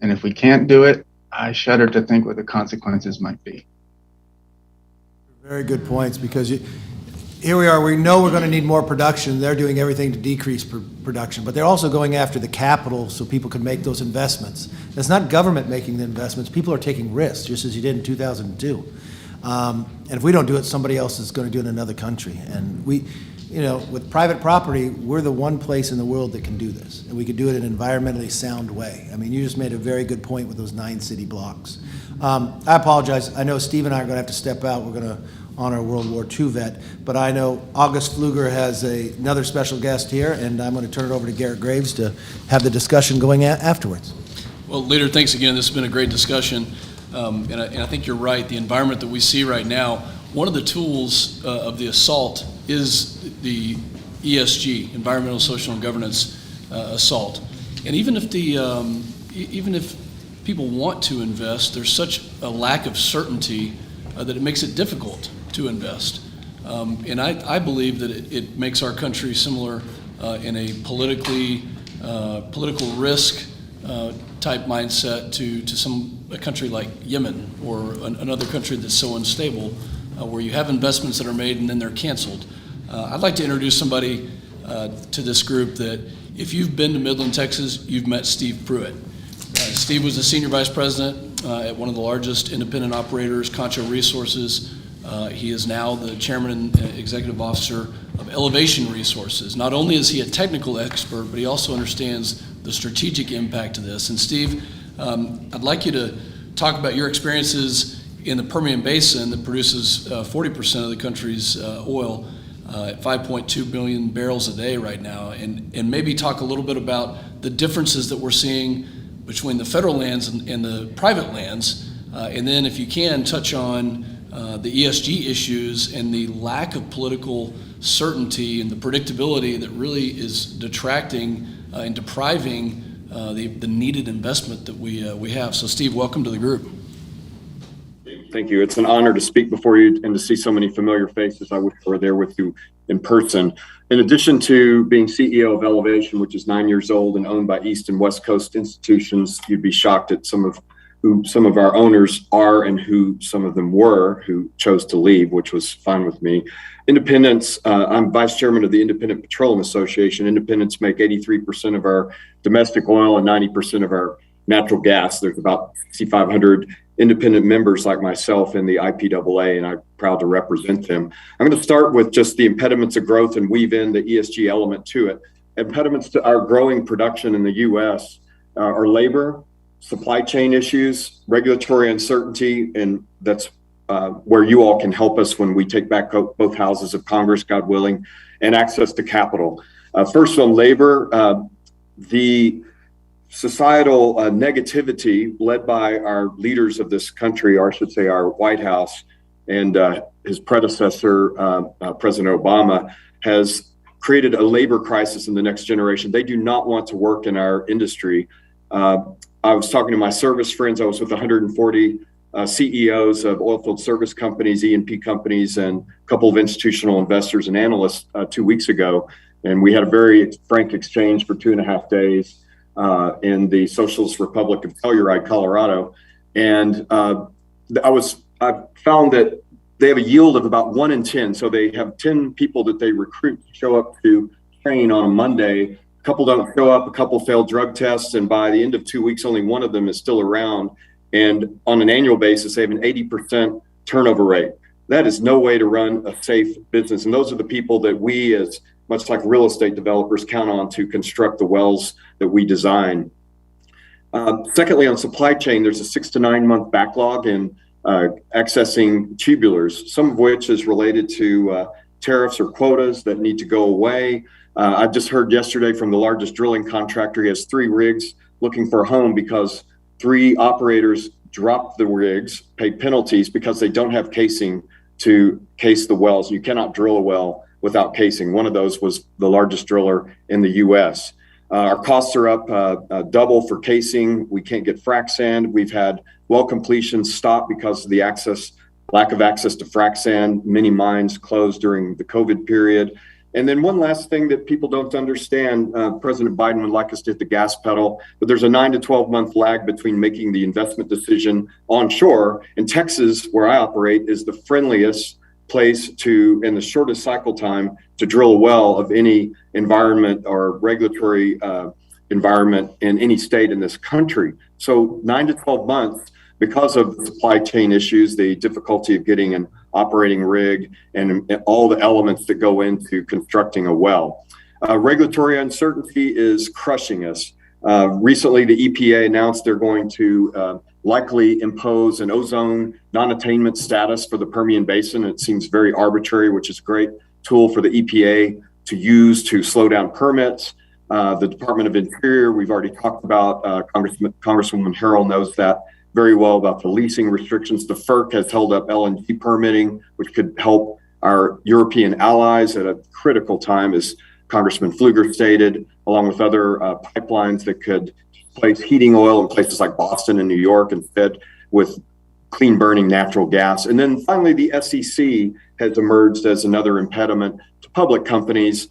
And if we can't do it, I shudder to think what the consequences might be. Very good points, because here we are, we know we're going to need more production. They're doing everything to decrease production, but they're also going after the capital so people can make those investments. It's not government making the investments. People are taking risks, just as you did in 2002. And if we don't do it, somebody else is going to do it in another country. And we, with private property, we're the one place in the world that can do this. And we can do it in an environmentally sound way. I mean, you just made a very good point with those 9 city blocks. I apologize. I know Steve and I are going to have to step out. We're going to honor a World War II vet, but I know August Pfluger has another special guest here, and I'm going to turn it over to Garrett Graves to have the discussion going afterwards. Well, Leader, thanks again. This has been a great discussion, and I think you're right. The environment that we see right now, one of the tools of the assault is the ESG, environmental, social, and governance assault. And even if people want to invest, there's such a lack of certainty that it makes it difficult to invest. And I believe that it makes our country similar in a political risk type mindset to a country like Yemen or another country that's so unstable, where you have investments that are made and then they're canceled. I'd like to introduce somebody to this group that, if you've been to Midland, Texas, you've met Steve Pruitt. Steve was the senior vice president at one of the largest independent operators, Concho Resources. He is now the chairman and executive officer of Elevation Resources. Not only is he a technical expert, but he also understands the strategic impact of this. And Steve, I'd like you to talk about your experiences in the Permian Basin that produces 40% of the country's oil at 5.2 billion barrels a day right now, and maybe talk a little bit about the differences that we're seeing between the federal lands and the private lands, and then if you can touch on the ESG issues and the lack of political certainty and the predictability that really is detracting and depriving the needed investment that we have. So Steve, welcome to the group. Thank you. It's an honor to speak before you and to see so many familiar faces. I wish I were there with you in person. In addition to being CEO of Elevation, which is 9 years old and owned by East and West Coast institutions, you'd be shocked at who some of our owners are and who some of them were who chose to leave, which was fine with me. Independents, I'm vice chairman of the Independent Petroleum Association. Independents make 83% of our domestic oil and 90% of our natural gas. There's about 6,500 independent members like myself in the IPAA, and I'm proud to represent them. I'm going to start with just the impediments of growth and weave in the ESG element to it. Impediments to our growing production in the U.S. Are labor, supply chain issues, regulatory uncertainty, and that's where you all can help us when we take back both houses of Congress, God willing, and access to capital. First on labor, the societal negativity led by our leaders of this country, or I should say our White House and his predecessor, President Obama, has created a labor crisis in the next generation. They do not want to work in our industry. I was talking to my service friends. I was with 140 CEOs of oilfield service companies, E&P companies, and a couple of institutional investors and analysts 2 weeks ago. And we had a very frank exchange for 2.5 days in the Socialist Republic of Telluride, Colorado. And I found that they have a yield of about 1 in 10. So they have 10 people that they recruit to show up to train on a Monday. A couple don't show up, a couple fail drug tests, and by the end of 2 weeks, only one of them is still around. And on an annual basis, they have an 80% turnover rate. That is no way to run a safe business. And those are the people that we, as much like real estate developers, count on to construct the wells that we design. Secondly, on supply chain, there's a 6 to 9 month backlog in accessing tubulars, some of which is related to tariffs or quotas that need to go away. I just heard yesterday from the largest drilling contractor, he has 3 rigs looking for a home because 3 operators dropped the rigs, paid penalties because they don't have casing to case the wells. You cannot drill a well without casing. One of those was the largest driller in the U.S. Our costs are up double for casing. We can't get frac sand. We've had well completions stop because of the lack of access to frac sand. Many mines closed during the COVID period. And then one last thing that people don't understand, President Biden would like us to hit the gas pedal, but there's a 9 to 12 month lag between making the investment decision onshore. And Texas, where I operate, is the friendliest place and the shortest cycle time to drill a well of any environment or regulatory environment in any state in this country. So 9 to 12 months, because of the supply chain issues, the difficulty of getting an operating rig, and all the elements that go into constructing a well. Regulatory uncertainty is crushing us. Recently, the EPA announced they're going to likely impose an ozone non-attainment status for the Permian Basin. It seems very arbitrary, which is a great tool for the EPA to use to slow down permits. The Department of Interior, we've already talked about, Congresswoman Harrell knows that very well about the leasing restrictions. The FERC has held up LNG permitting, which could help our European allies at a critical time, as Congressman Pfluger stated, along with other pipelines that could place heating oil in places like Boston and New York and fed with clean burning natural gas. And then finally, the SEC has emerged as another impediment to public companies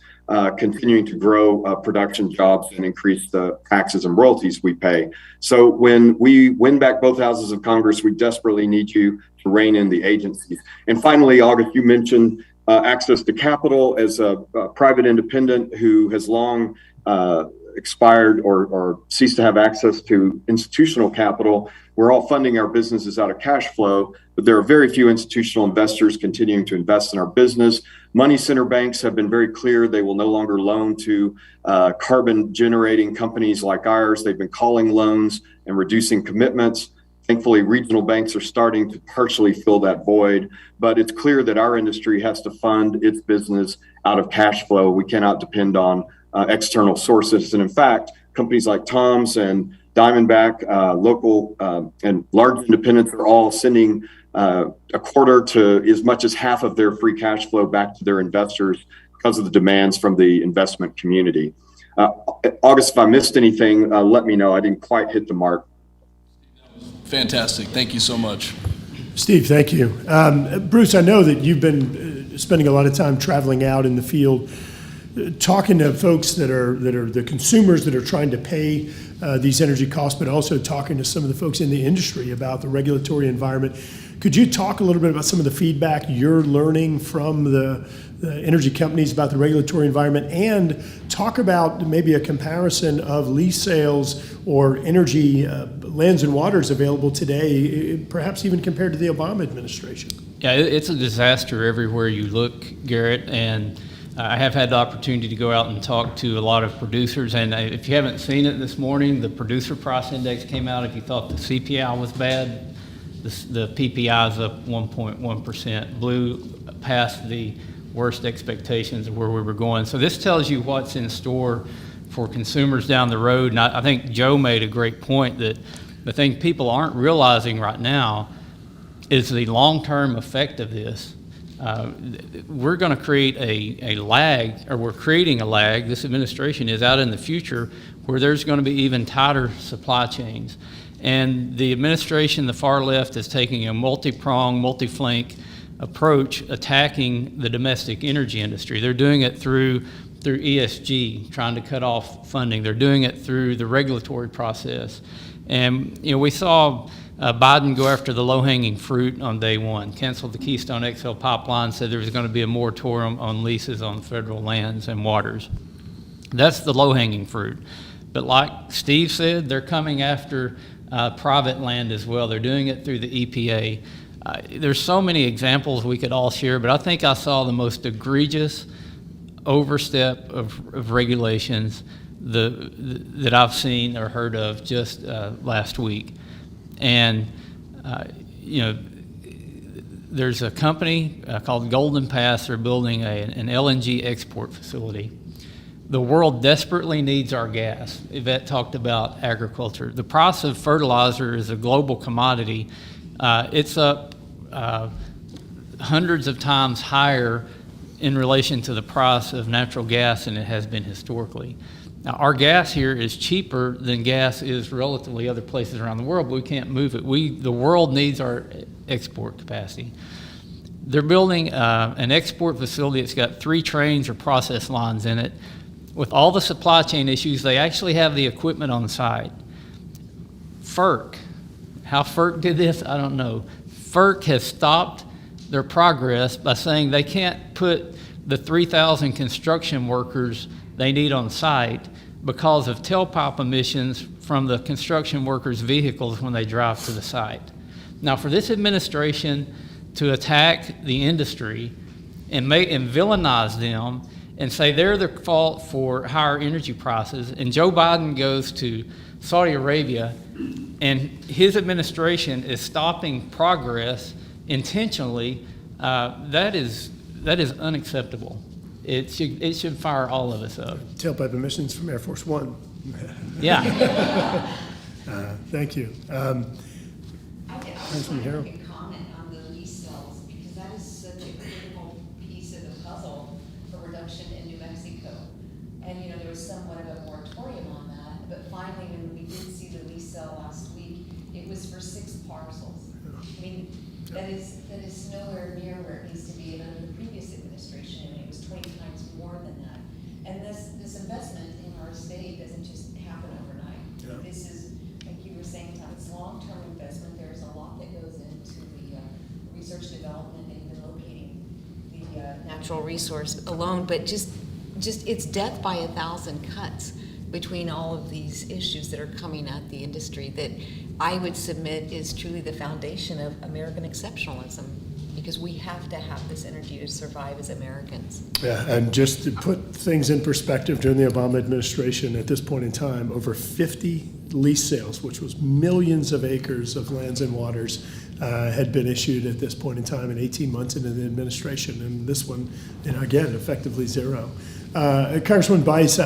continuing to grow production jobs and increase the taxes and royalties we pay. So when we win back both houses of Congress, we desperately need you to rein in the agencies. And finally, August, you mentioned access to capital. As a private independent who has long expired or ceased to have access to institutional capital, we're all funding our businesses out of cash flow, but there are very few institutional investors continuing to invest in our business. Money center banks have been very clear they will no longer loan to carbon generating companies like ours. They've been calling loans and reducing commitments. Thankfully, regional banks are starting to partially fill that void, but it's clear that our industry has to fund its business out of cash flow. We cannot depend on external sources. And in fact, companies like Tom's and Diamondback, local and large independents are all sending a quarter to as much as half of their free cash flow back to their investors because of the demands from the investment community. August, if I missed anything, let me know. I didn't quite hit the mark. Fantastic. Thank you so much. Steve, thank you. Bruce, I know that you've been spending a lot of time traveling out in the field, talking to folks that are the consumers that are trying to pay these energy costs, but also talking to some of the folks in the industry about the regulatory environment. Could you talk a little bit about some of the feedback you're learning from the energy companies about the regulatory environment, and talk about maybe a comparison of lease sales or energy lands and waters available today, perhaps even compared to the Obama administration? Yeah, it's a disaster everywhere you look, Garrett, and I have had the opportunity to go out and talk to a lot of producers, and if you haven't seen it this morning, the producer price index came out. If you thought the CPI was bad, the PPI is up 1.1%, blew past the worst expectations of where we were going. So this tells you what's in store for consumers down the road. And I think Joe made a great point that the thing people aren't realizing right now is the long-term effect of this. We're going to create a lag, or we're creating a lag, this administration is, out in the future where there's going to be even tighter supply chains. And the administration, the far left, is taking a multi-pronged, multi-flank approach attacking the domestic energy industry. They're doing it through ESG, trying to cut off funding. They're doing it through the regulatory process. And we saw Biden go after the low-hanging fruit on day one, canceled the Keystone XL pipeline, said there was going to be a moratorium on leases on federal lands and waters. That's the low-hanging fruit. But like Steve said, they're coming after private land as well. They're doing it through the EPA. There's so many examples we could all share, but I think I saw the most egregious overstep of regulations that I've seen or heard of just last week. And, there's a company called Golden Pass. They're building an LNG export facility. The world desperately needs our gas. Yvette talked about agriculture. The price of fertilizer is a global commodity. It's up hundreds of times higher in relation to the price of natural gas than it has been historically. Now, our gas here is cheaper than gas is relatively other places around the world, but we can't move it. The world needs our export capacity. They're building an export facility. It's got 3 trains or process lines in it. With all the supply chain issues, they actually have the equipment on site. FERC, how FERC did this, I don't know. FERC has stopped their progress by saying they can't put the 3,000 construction workers they need on site because of tailpipe emissions from the construction workers' vehicles when they drive to the site. Now, for this administration to attack the industry and villainize them and say they're the fault for higher energy prices, and Joe Biden goes to Saudi Arabia and his administration is stopping progress intentionally, that is unacceptable. It should fire all of us up. Tailpipe emissions from Air Force One. Yeah. Thank you. I just want to make a comment on the lease cells, because that is such a critical piece of the puzzle for reduction in New Mexico. And, there was somewhat of a moratorium on that, but finally, when we did see the lease cell last week, it was for 6 parcels. I mean, that is nowhere near where it needs to be, and under the previous administration, it was 20 times more than that. And this investment in our state doesn't just happen overnight. Yeah. This is, like you were saying, Tom, it's long-term investment. There's a lot that goes into the research development and even locating the natural resource alone, but just it's death by 1,000 cuts between all of these issues that are coming at the industry that I would submit is truly the foundation of American exceptionalism, because we have to have this energy to survive as Americans. Yeah, and just to put things in perspective, during the Obama administration, at this point in time, over 50 lease sales, which was millions of acres of lands and waters, had been issued at this point in time, in 18 months into the administration. And this one, again, effectively 0. Congressman Bice,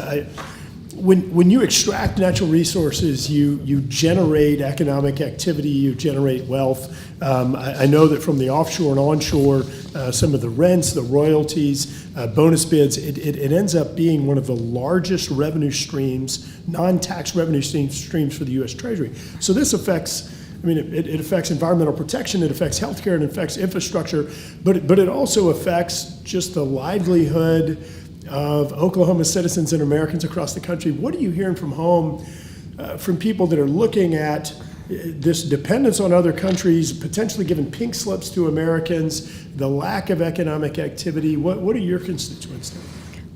when you extract natural resources, you generate economic activity, you generate wealth. I know that from the offshore and onshore, some of the rents, the royalties, bonus bids, it ends up being one of the largest revenue streams, non-tax revenue streams for the U.S. Treasury. So this affects, it affects environmental protection, it affects healthcare, it affects infrastructure, but it also affects just the livelihood of Oklahoma citizens and Americans across the country. What are you hearing from home, from people that are looking at this dependence on other countries, potentially giving pink slips to Americans, the lack of economic activity? What are your constituents doing?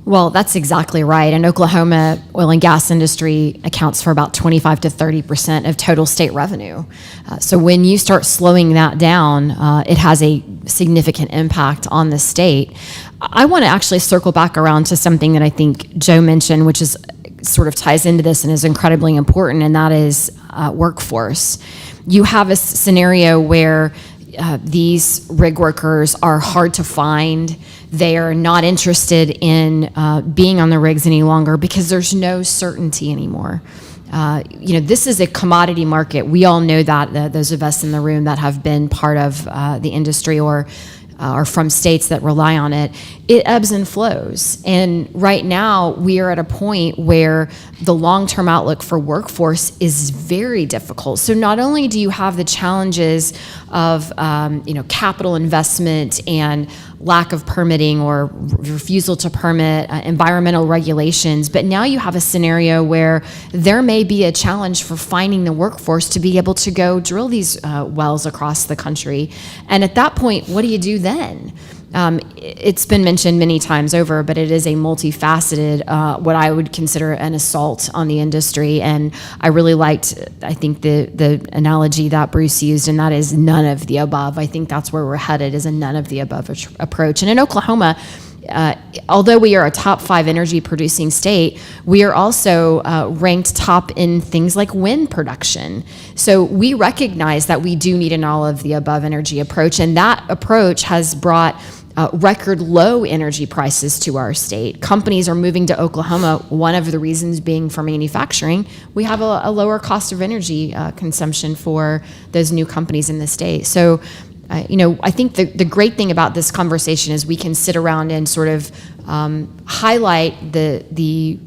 Well, that's exactly right. And Oklahoma oil and gas industry accounts for about 25 to 30% of total state revenue. So when you start slowing that down, it has a significant impact on the state. I want to actually circle back around to something that I think Joe mentioned, which is sort of ties into this and is incredibly important, and that is workforce. You have a scenario where these rig workers are hard to find. They are not interested in being on the rigs any longer because there's no certainty anymore. This is a commodity market. We all know that, those of us in the room that have been part of the industry or or from states that rely on it, it ebbs and flows. And right now, we are at a point where the long-term outlook for workforce is very difficult. So not only do you have the challenges of capital investment and lack of permitting or refusal to permit, environmental regulations, but now you have a scenario where there may be a challenge for finding the workforce to be able to go drill these wells across the country. And at that point, what do you do then? It's been mentioned many times over, but it is a multifaceted, what I would consider an assault on the industry. And I really liked, I think, the analogy that Bruce used, and that is none of the above. I think that's where we're headed, is a none of the above approach. And in Oklahoma, although we are a top 5 energy producing state, we are also ranked top in things like wind production. So we recognize that we do need an all of the above energy approach, and that approach has brought record low energy prices to our state. Companies are moving to Oklahoma, one of the reasons being for manufacturing. We have a lower cost of energy consumption for those new companies in the state. So I think the great thing about this conversation is we can sit around and sort of highlight the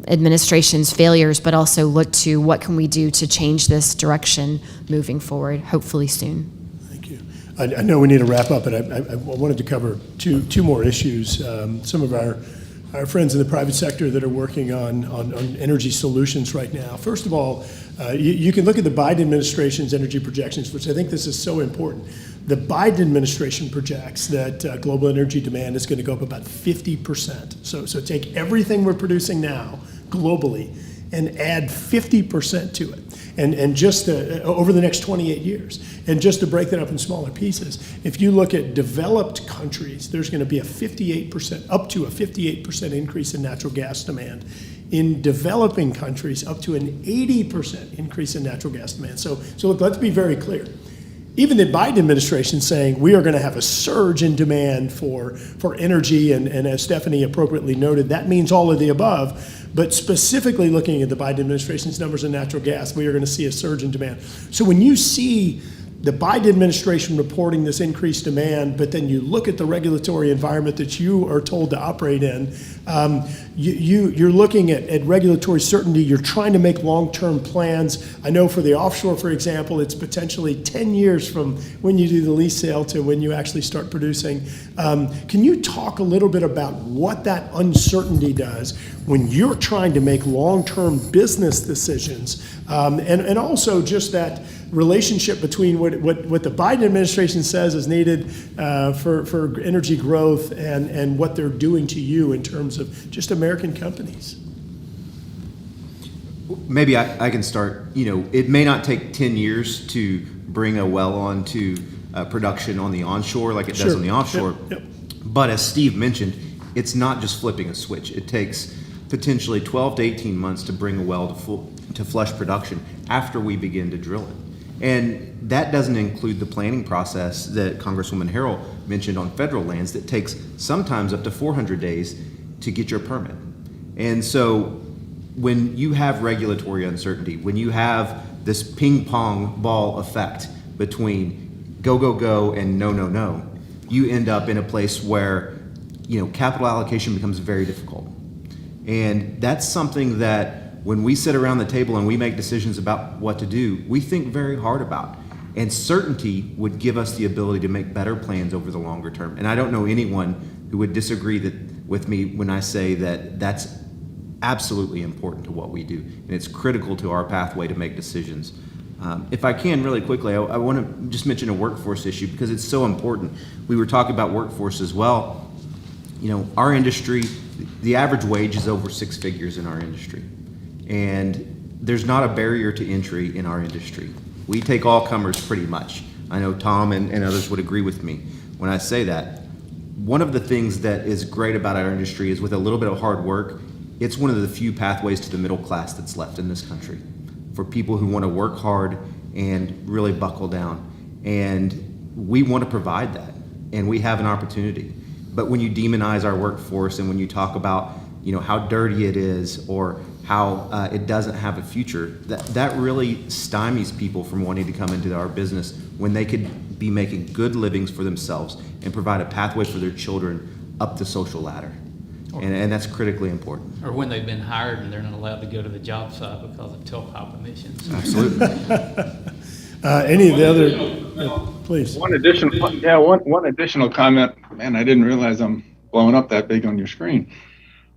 administration's failures, but also look to what can we do to change this direction moving forward, hopefully soon. Thank you. I know we need to wrap up, but I wanted to cover two more issues. Some of our friends in the private sector that are working on energy solutions right now. First of all, you can look at the Biden administration's energy projections, which I think this is so important. The Biden administration projects that global energy demand is going to go up about 50%. So take everything we're producing now globally and add 50% to it, and just over the next 28 years. And just to break that up in smaller pieces, if you look at developed countries, there's going to be up to a 58% increase in natural gas demand. In developing countries, up to an 80% increase in natural gas demand. So look, let's be very clear. Even the Biden administration saying we are going to have a surge in demand for energy, and as Stephanie appropriately noted, that means all of the above. But specifically looking at the Biden administration's numbers in natural gas, we are going to see a surge in demand. So when you see the Biden administration reporting this increased demand, but then you look at the regulatory environment that you are told to operate in, you're looking at regulatory certainty. You're trying to make long-term plans. I know for the offshore, for example, it's potentially 10 years from when you do the lease sale to when you actually start producing. Can you talk a little bit about what that uncertainty does when you're trying to make long-term business decisions, and also just that relationship between what the Biden administration says is needed for energy growth and what they're doing to you in terms of just American companies? Maybe I can start. It may not take 10 years to bring a well onto production on the onshore like it does on the offshore. Yep. But as Steve mentioned, it's not just flipping a switch. It takes potentially 12 to 18 months to bring a well to flush production after we begin to drill it. And that doesn't include the planning process that Congresswoman Harrell mentioned on federal lands that takes sometimes up to 400 days to get your permit. And so when you have regulatory uncertainty, when you have this ping pong ball effect between go, go, go and no, no, no, you end up in a place where capital allocation becomes very difficult. And that's something that when we sit around the table and we make decisions about what to do, we think very hard about. And certainty would give us the ability to make better plans over the longer term. And I don't know anyone who would disagree with me when I say that that's absolutely important to what we do. And it's critical to our pathway to make decisions. If I can really quickly, I want to just mention a workforce issue because it's so important. We were talking about workforce as well. Our industry, the average wage is over 6 figures in our industry. And there's not a barrier to entry in our industry. We take all comers pretty much. I know Tom and others would agree with me when I say that. One of the things that is great about our industry is with a little bit of hard work, it's one of the few pathways to the middle class that's left in this country for people who want to work hard and really buckle down. And we want to provide that, and we have an opportunity. But when you demonize our workforce and when you talk about how dirty it is or how it doesn't have a future, that really stymies people from wanting to come into our business when they could be making good livings for themselves and provide a pathway for their children up the social ladder. And that's critically important. Or when they've been hired and they're not allowed to go to the job site because of tailpipe emissions. Absolutely. Any of the other, please. One additional comment. Man, I didn't realize I'm blowing up that big on your screen.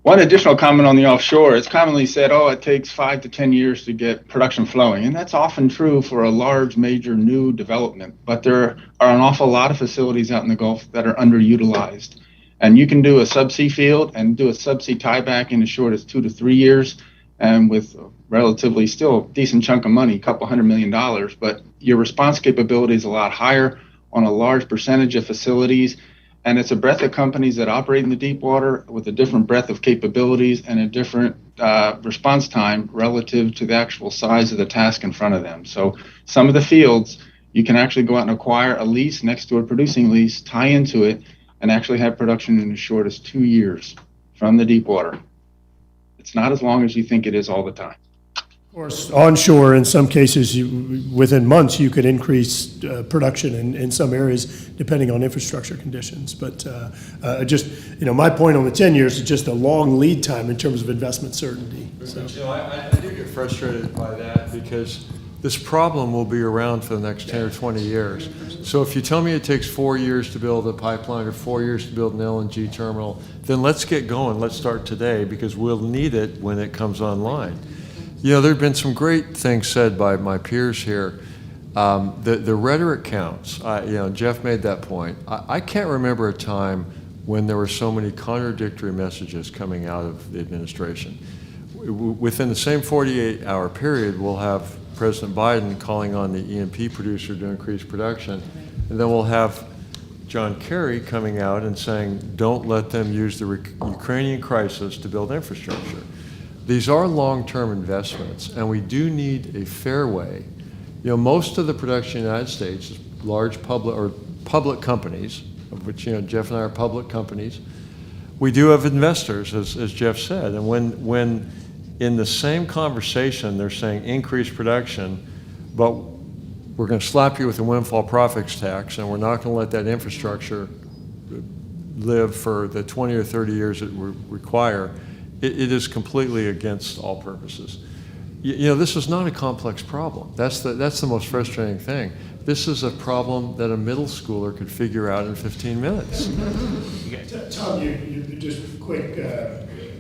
One additional comment on the offshore. It's commonly said, oh, it takes 5 to 10 years to get production flowing. And that's often true for a large, major new development. But there are an awful lot of facilities out in the Gulf that are underutilized. And you can do a subsea field and do a subsea tieback in as short as 2 to 3 years, and with relatively still decent chunk of money, a couple $100 million. But your response capability is a lot higher on a large percentage of facilities. And it's a breadth of companies that operate in the deep water with a different breadth of capabilities and a different response time relative to the actual size of the task in front of them. So some of the fields, you can actually go out and acquire a lease next to a producing lease, tie into it, and actually have production in as short as 2 years from the deep water. It's not as long as you think it is all the time. Of course, onshore, in some cases, within months, you could increase production in some areas depending on infrastructure conditions. But my point on the 10 years is just a long lead time in terms of investment certainty. So. I do get frustrated by that because this problem will be around for the next 10 or 20 years. So if you tell me it takes 4 years to build a pipeline or 4 years to build an LNG terminal, then let's get going. Let's start today because we'll need it when it comes online. There have been some great things said by my peers here. The rhetoric counts. Jeff made that point. I can't remember a time when there were so many contradictory messages coming out of the administration. Within the same 48-hour period, we'll have President Biden calling on the E&P producer to increase production, and then we'll have John Kerry coming out and saying, don't let them use the Ukrainian crisis to build infrastructure. These are long-term investments, and we do need a fair way. Most of the production in the United States is large public companies, of which Jeff and I are public companies. We do have investors, as Jeff said, and when in the same conversation they're saying increase production, but we're going to slap you with a windfall profits tax, and we're not going to let that infrastructure live for the 20 or 30 years it require. It is completely against all purposes. This is not a complex problem. That's the most frustrating thing. This is a problem that a middle schooler could figure out in 15 minutes. Tom, you just a quick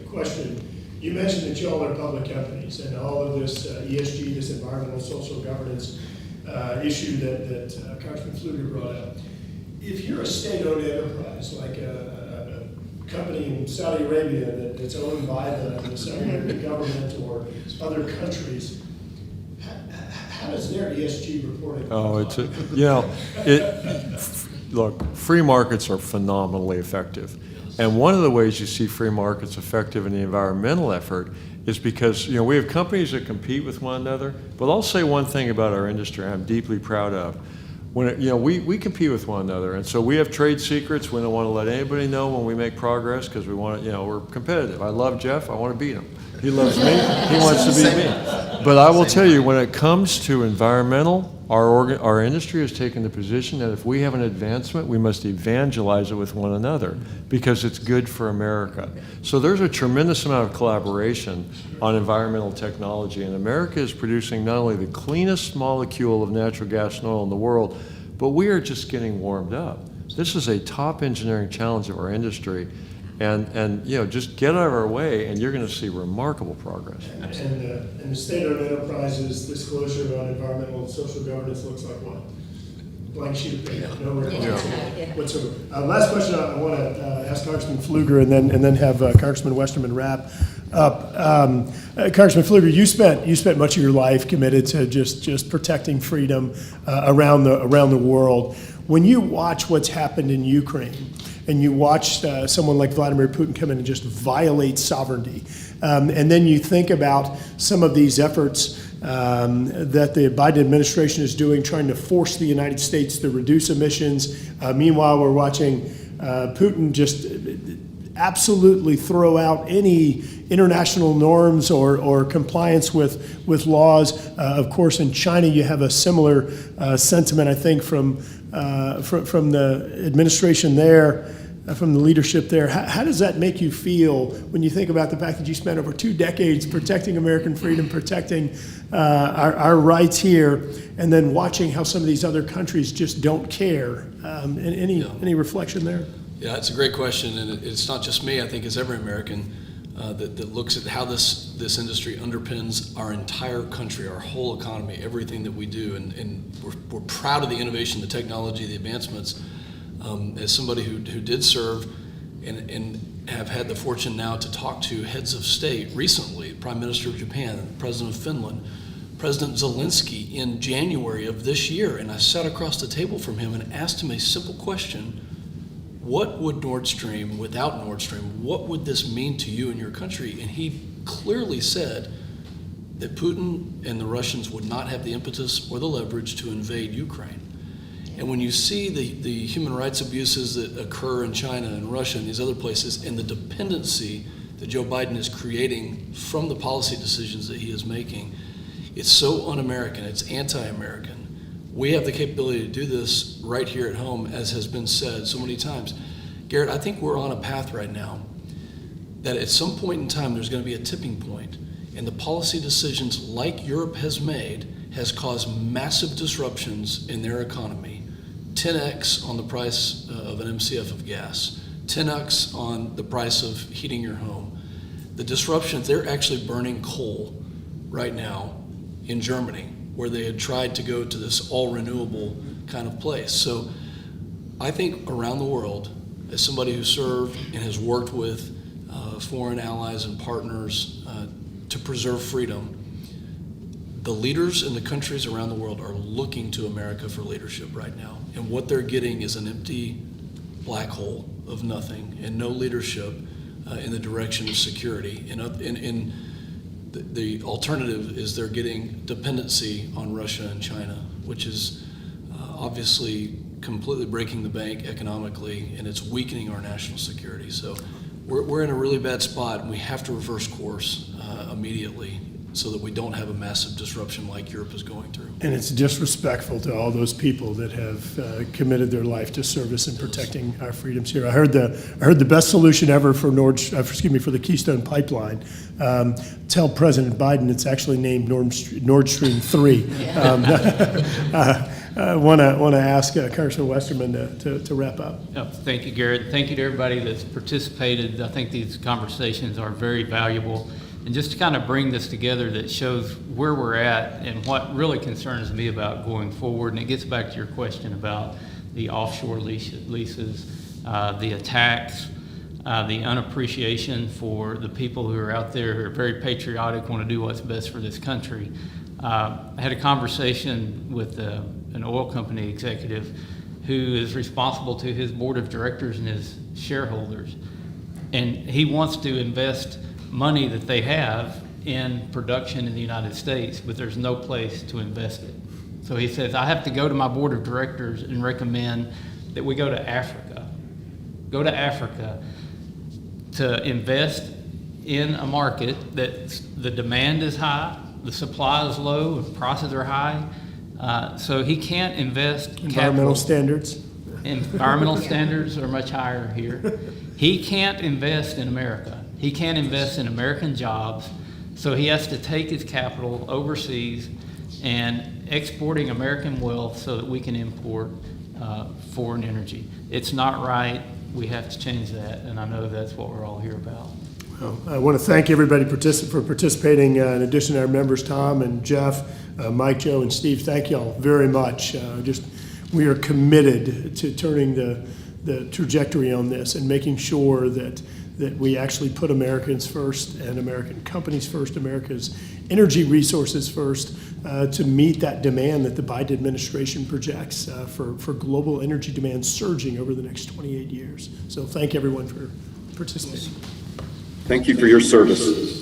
question. You mentioned that y'all are public companies and all of this ESG, this environmental social governance issue that Congressman Pfluger brought up. If you're a state-owned enterprise, like a company in Saudi Arabia that's owned by the Saudi Arabian government or other countries, how does their ESG reporting? Look, free markets are phenomenally effective. And one of the ways you see free markets effective in the environmental effort is because, we have companies that compete with one another, but I'll say one thing about our industry I'm deeply proud of. When we compete with one another, and so we have trade secrets. We don't want to let anybody know when we make progress because we want to, we're competitive. I love Jeff. I want to beat him. He loves me. He wants to beat me. But I will tell you, when it comes to environmental, our industry has taken the position that if we have an advancement, we must evangelize it with one another because it's good for America. So there's a tremendous amount of collaboration on environmental technology, and America is producing not only the cleanest molecule of natural gas and oil in the world, but we are just getting warmed up. This is a top engineering challenge of our industry. And just get out of our way, and you're going to see remarkable progress. And the state-owned enterprises disclosure on environmental and social governance looks like what? Blank sheet of paper, no responsibility whatsoever. Last question I want to ask Congressman Pfluger, and then have Congressman Westerman wrap up. Congressman Pfluger, you spent much of your life committed to just protecting freedom around the world. When you watch what's happened in Ukraine, and you watch someone like Vladimir Putin come in and just violate sovereignty, and then you think about some of these efforts that the Biden administration is doing, trying to force the United States to reduce emissions. Meanwhile, we're watching Putin just absolutely throw out any international norms or compliance with laws. Of course, in China, you have a similar sentiment, I think, from from the administration there, from the leadership there. How does that make you feel when you think about the fact that you spent over 2 decades protecting American freedom, protecting our rights here, and then watching how some of these other countries just don't care? Any reflection there? Yeah, it's a great question, and it's not just me. I think it's every American that looks at how this industry underpins our entire country, our whole economy, everything that we do, and we're proud of the innovation, the technology, the advancements. As somebody who did serve and have had the fortune now to talk to heads of state recently, Prime Minister of Japan, President of Finland, President Zelensky in January of this year, and I sat across the table from him and asked him a simple question: what would Nord Stream, without Nord Stream, what would this mean to you and your country? And he clearly said that Putin and the Russians would not have the impetus or the leverage to invade Ukraine. And when you see the human rights abuses that occur in China and Russia and these other places, and the dependency that Joe Biden is creating from the policy decisions that he is making, it's so un-American, it's anti-American. We have the capability to do this right here at home, as has been said so many times. Garrett, I think we're on a path right now that at some point in time there's going to be a tipping point, and the policy decisions like Europe has made has caused massive disruptions in their economy. 10x on the price of an MCF of gas, 10x on the price of heating your home. The disruptions, they're actually burning coal right now in Germany, where they had tried to go to this all renewable kind of place. So I think around the world, as somebody who served and has worked with foreign allies and partners to preserve freedom, the leaders in the countries around the world are looking to America for leadership right now. And what they're getting is an empty black hole of nothing and no leadership in the direction of security. And the alternative is they're getting dependency on Russia and China, which is obviously completely breaking the bank economically, and it's weakening our national security. So we're in a really bad spot, and we have to reverse course immediately, so that we don't have a massive disruption like Europe is going through. And it's disrespectful to all those people that have committed their life to service and protecting our freedoms here. I heard the best solution ever for for the Keystone Pipeline. Tell President Biden it's actually named Nord Stream 3. I want to ask Congressman Westerman to wrap up. Thank you, Garrett. Thank you to everybody that's participated. I think these conversations are very valuable. And just to kind of bring this together, that shows where we're at and what really concerns me about going forward. And it gets back to your question about the offshore leases, the attacks, the unappreciation for the people who are out there who are very patriotic, want to do what's best for this country. I had a conversation with an oil company executive who is responsible to his board of directors and his shareholders. And he wants to invest money that they have in production in the United States, but there's no place to invest it. So he says, I have to go to my board of directors and recommend that we go to Africa. Go to Africa to invest in a market that the demand is high, the supply is low, and prices are high. So he can't invest Environmental standards. Environmental standards are much higher here. He can't invest in America. He can't invest in American jobs, so he has to take his capital overseas and exporting American wealth so that we can import foreign energy. It's not right. We have to change that, and I know that's what we're all here about. Well, I want to thank everybody for participating. In addition to our members, Tom and Jeff, Mike, Joe, and Steve, thank you all very much. We are committed to turning the trajectory on this and making sure that we actually put Americans first and American companies first, America's energy resources first, to meet that demand that the Biden administration projects for global energy demand surging over the next 28 years. So thank everyone for participating. Thank you for your service.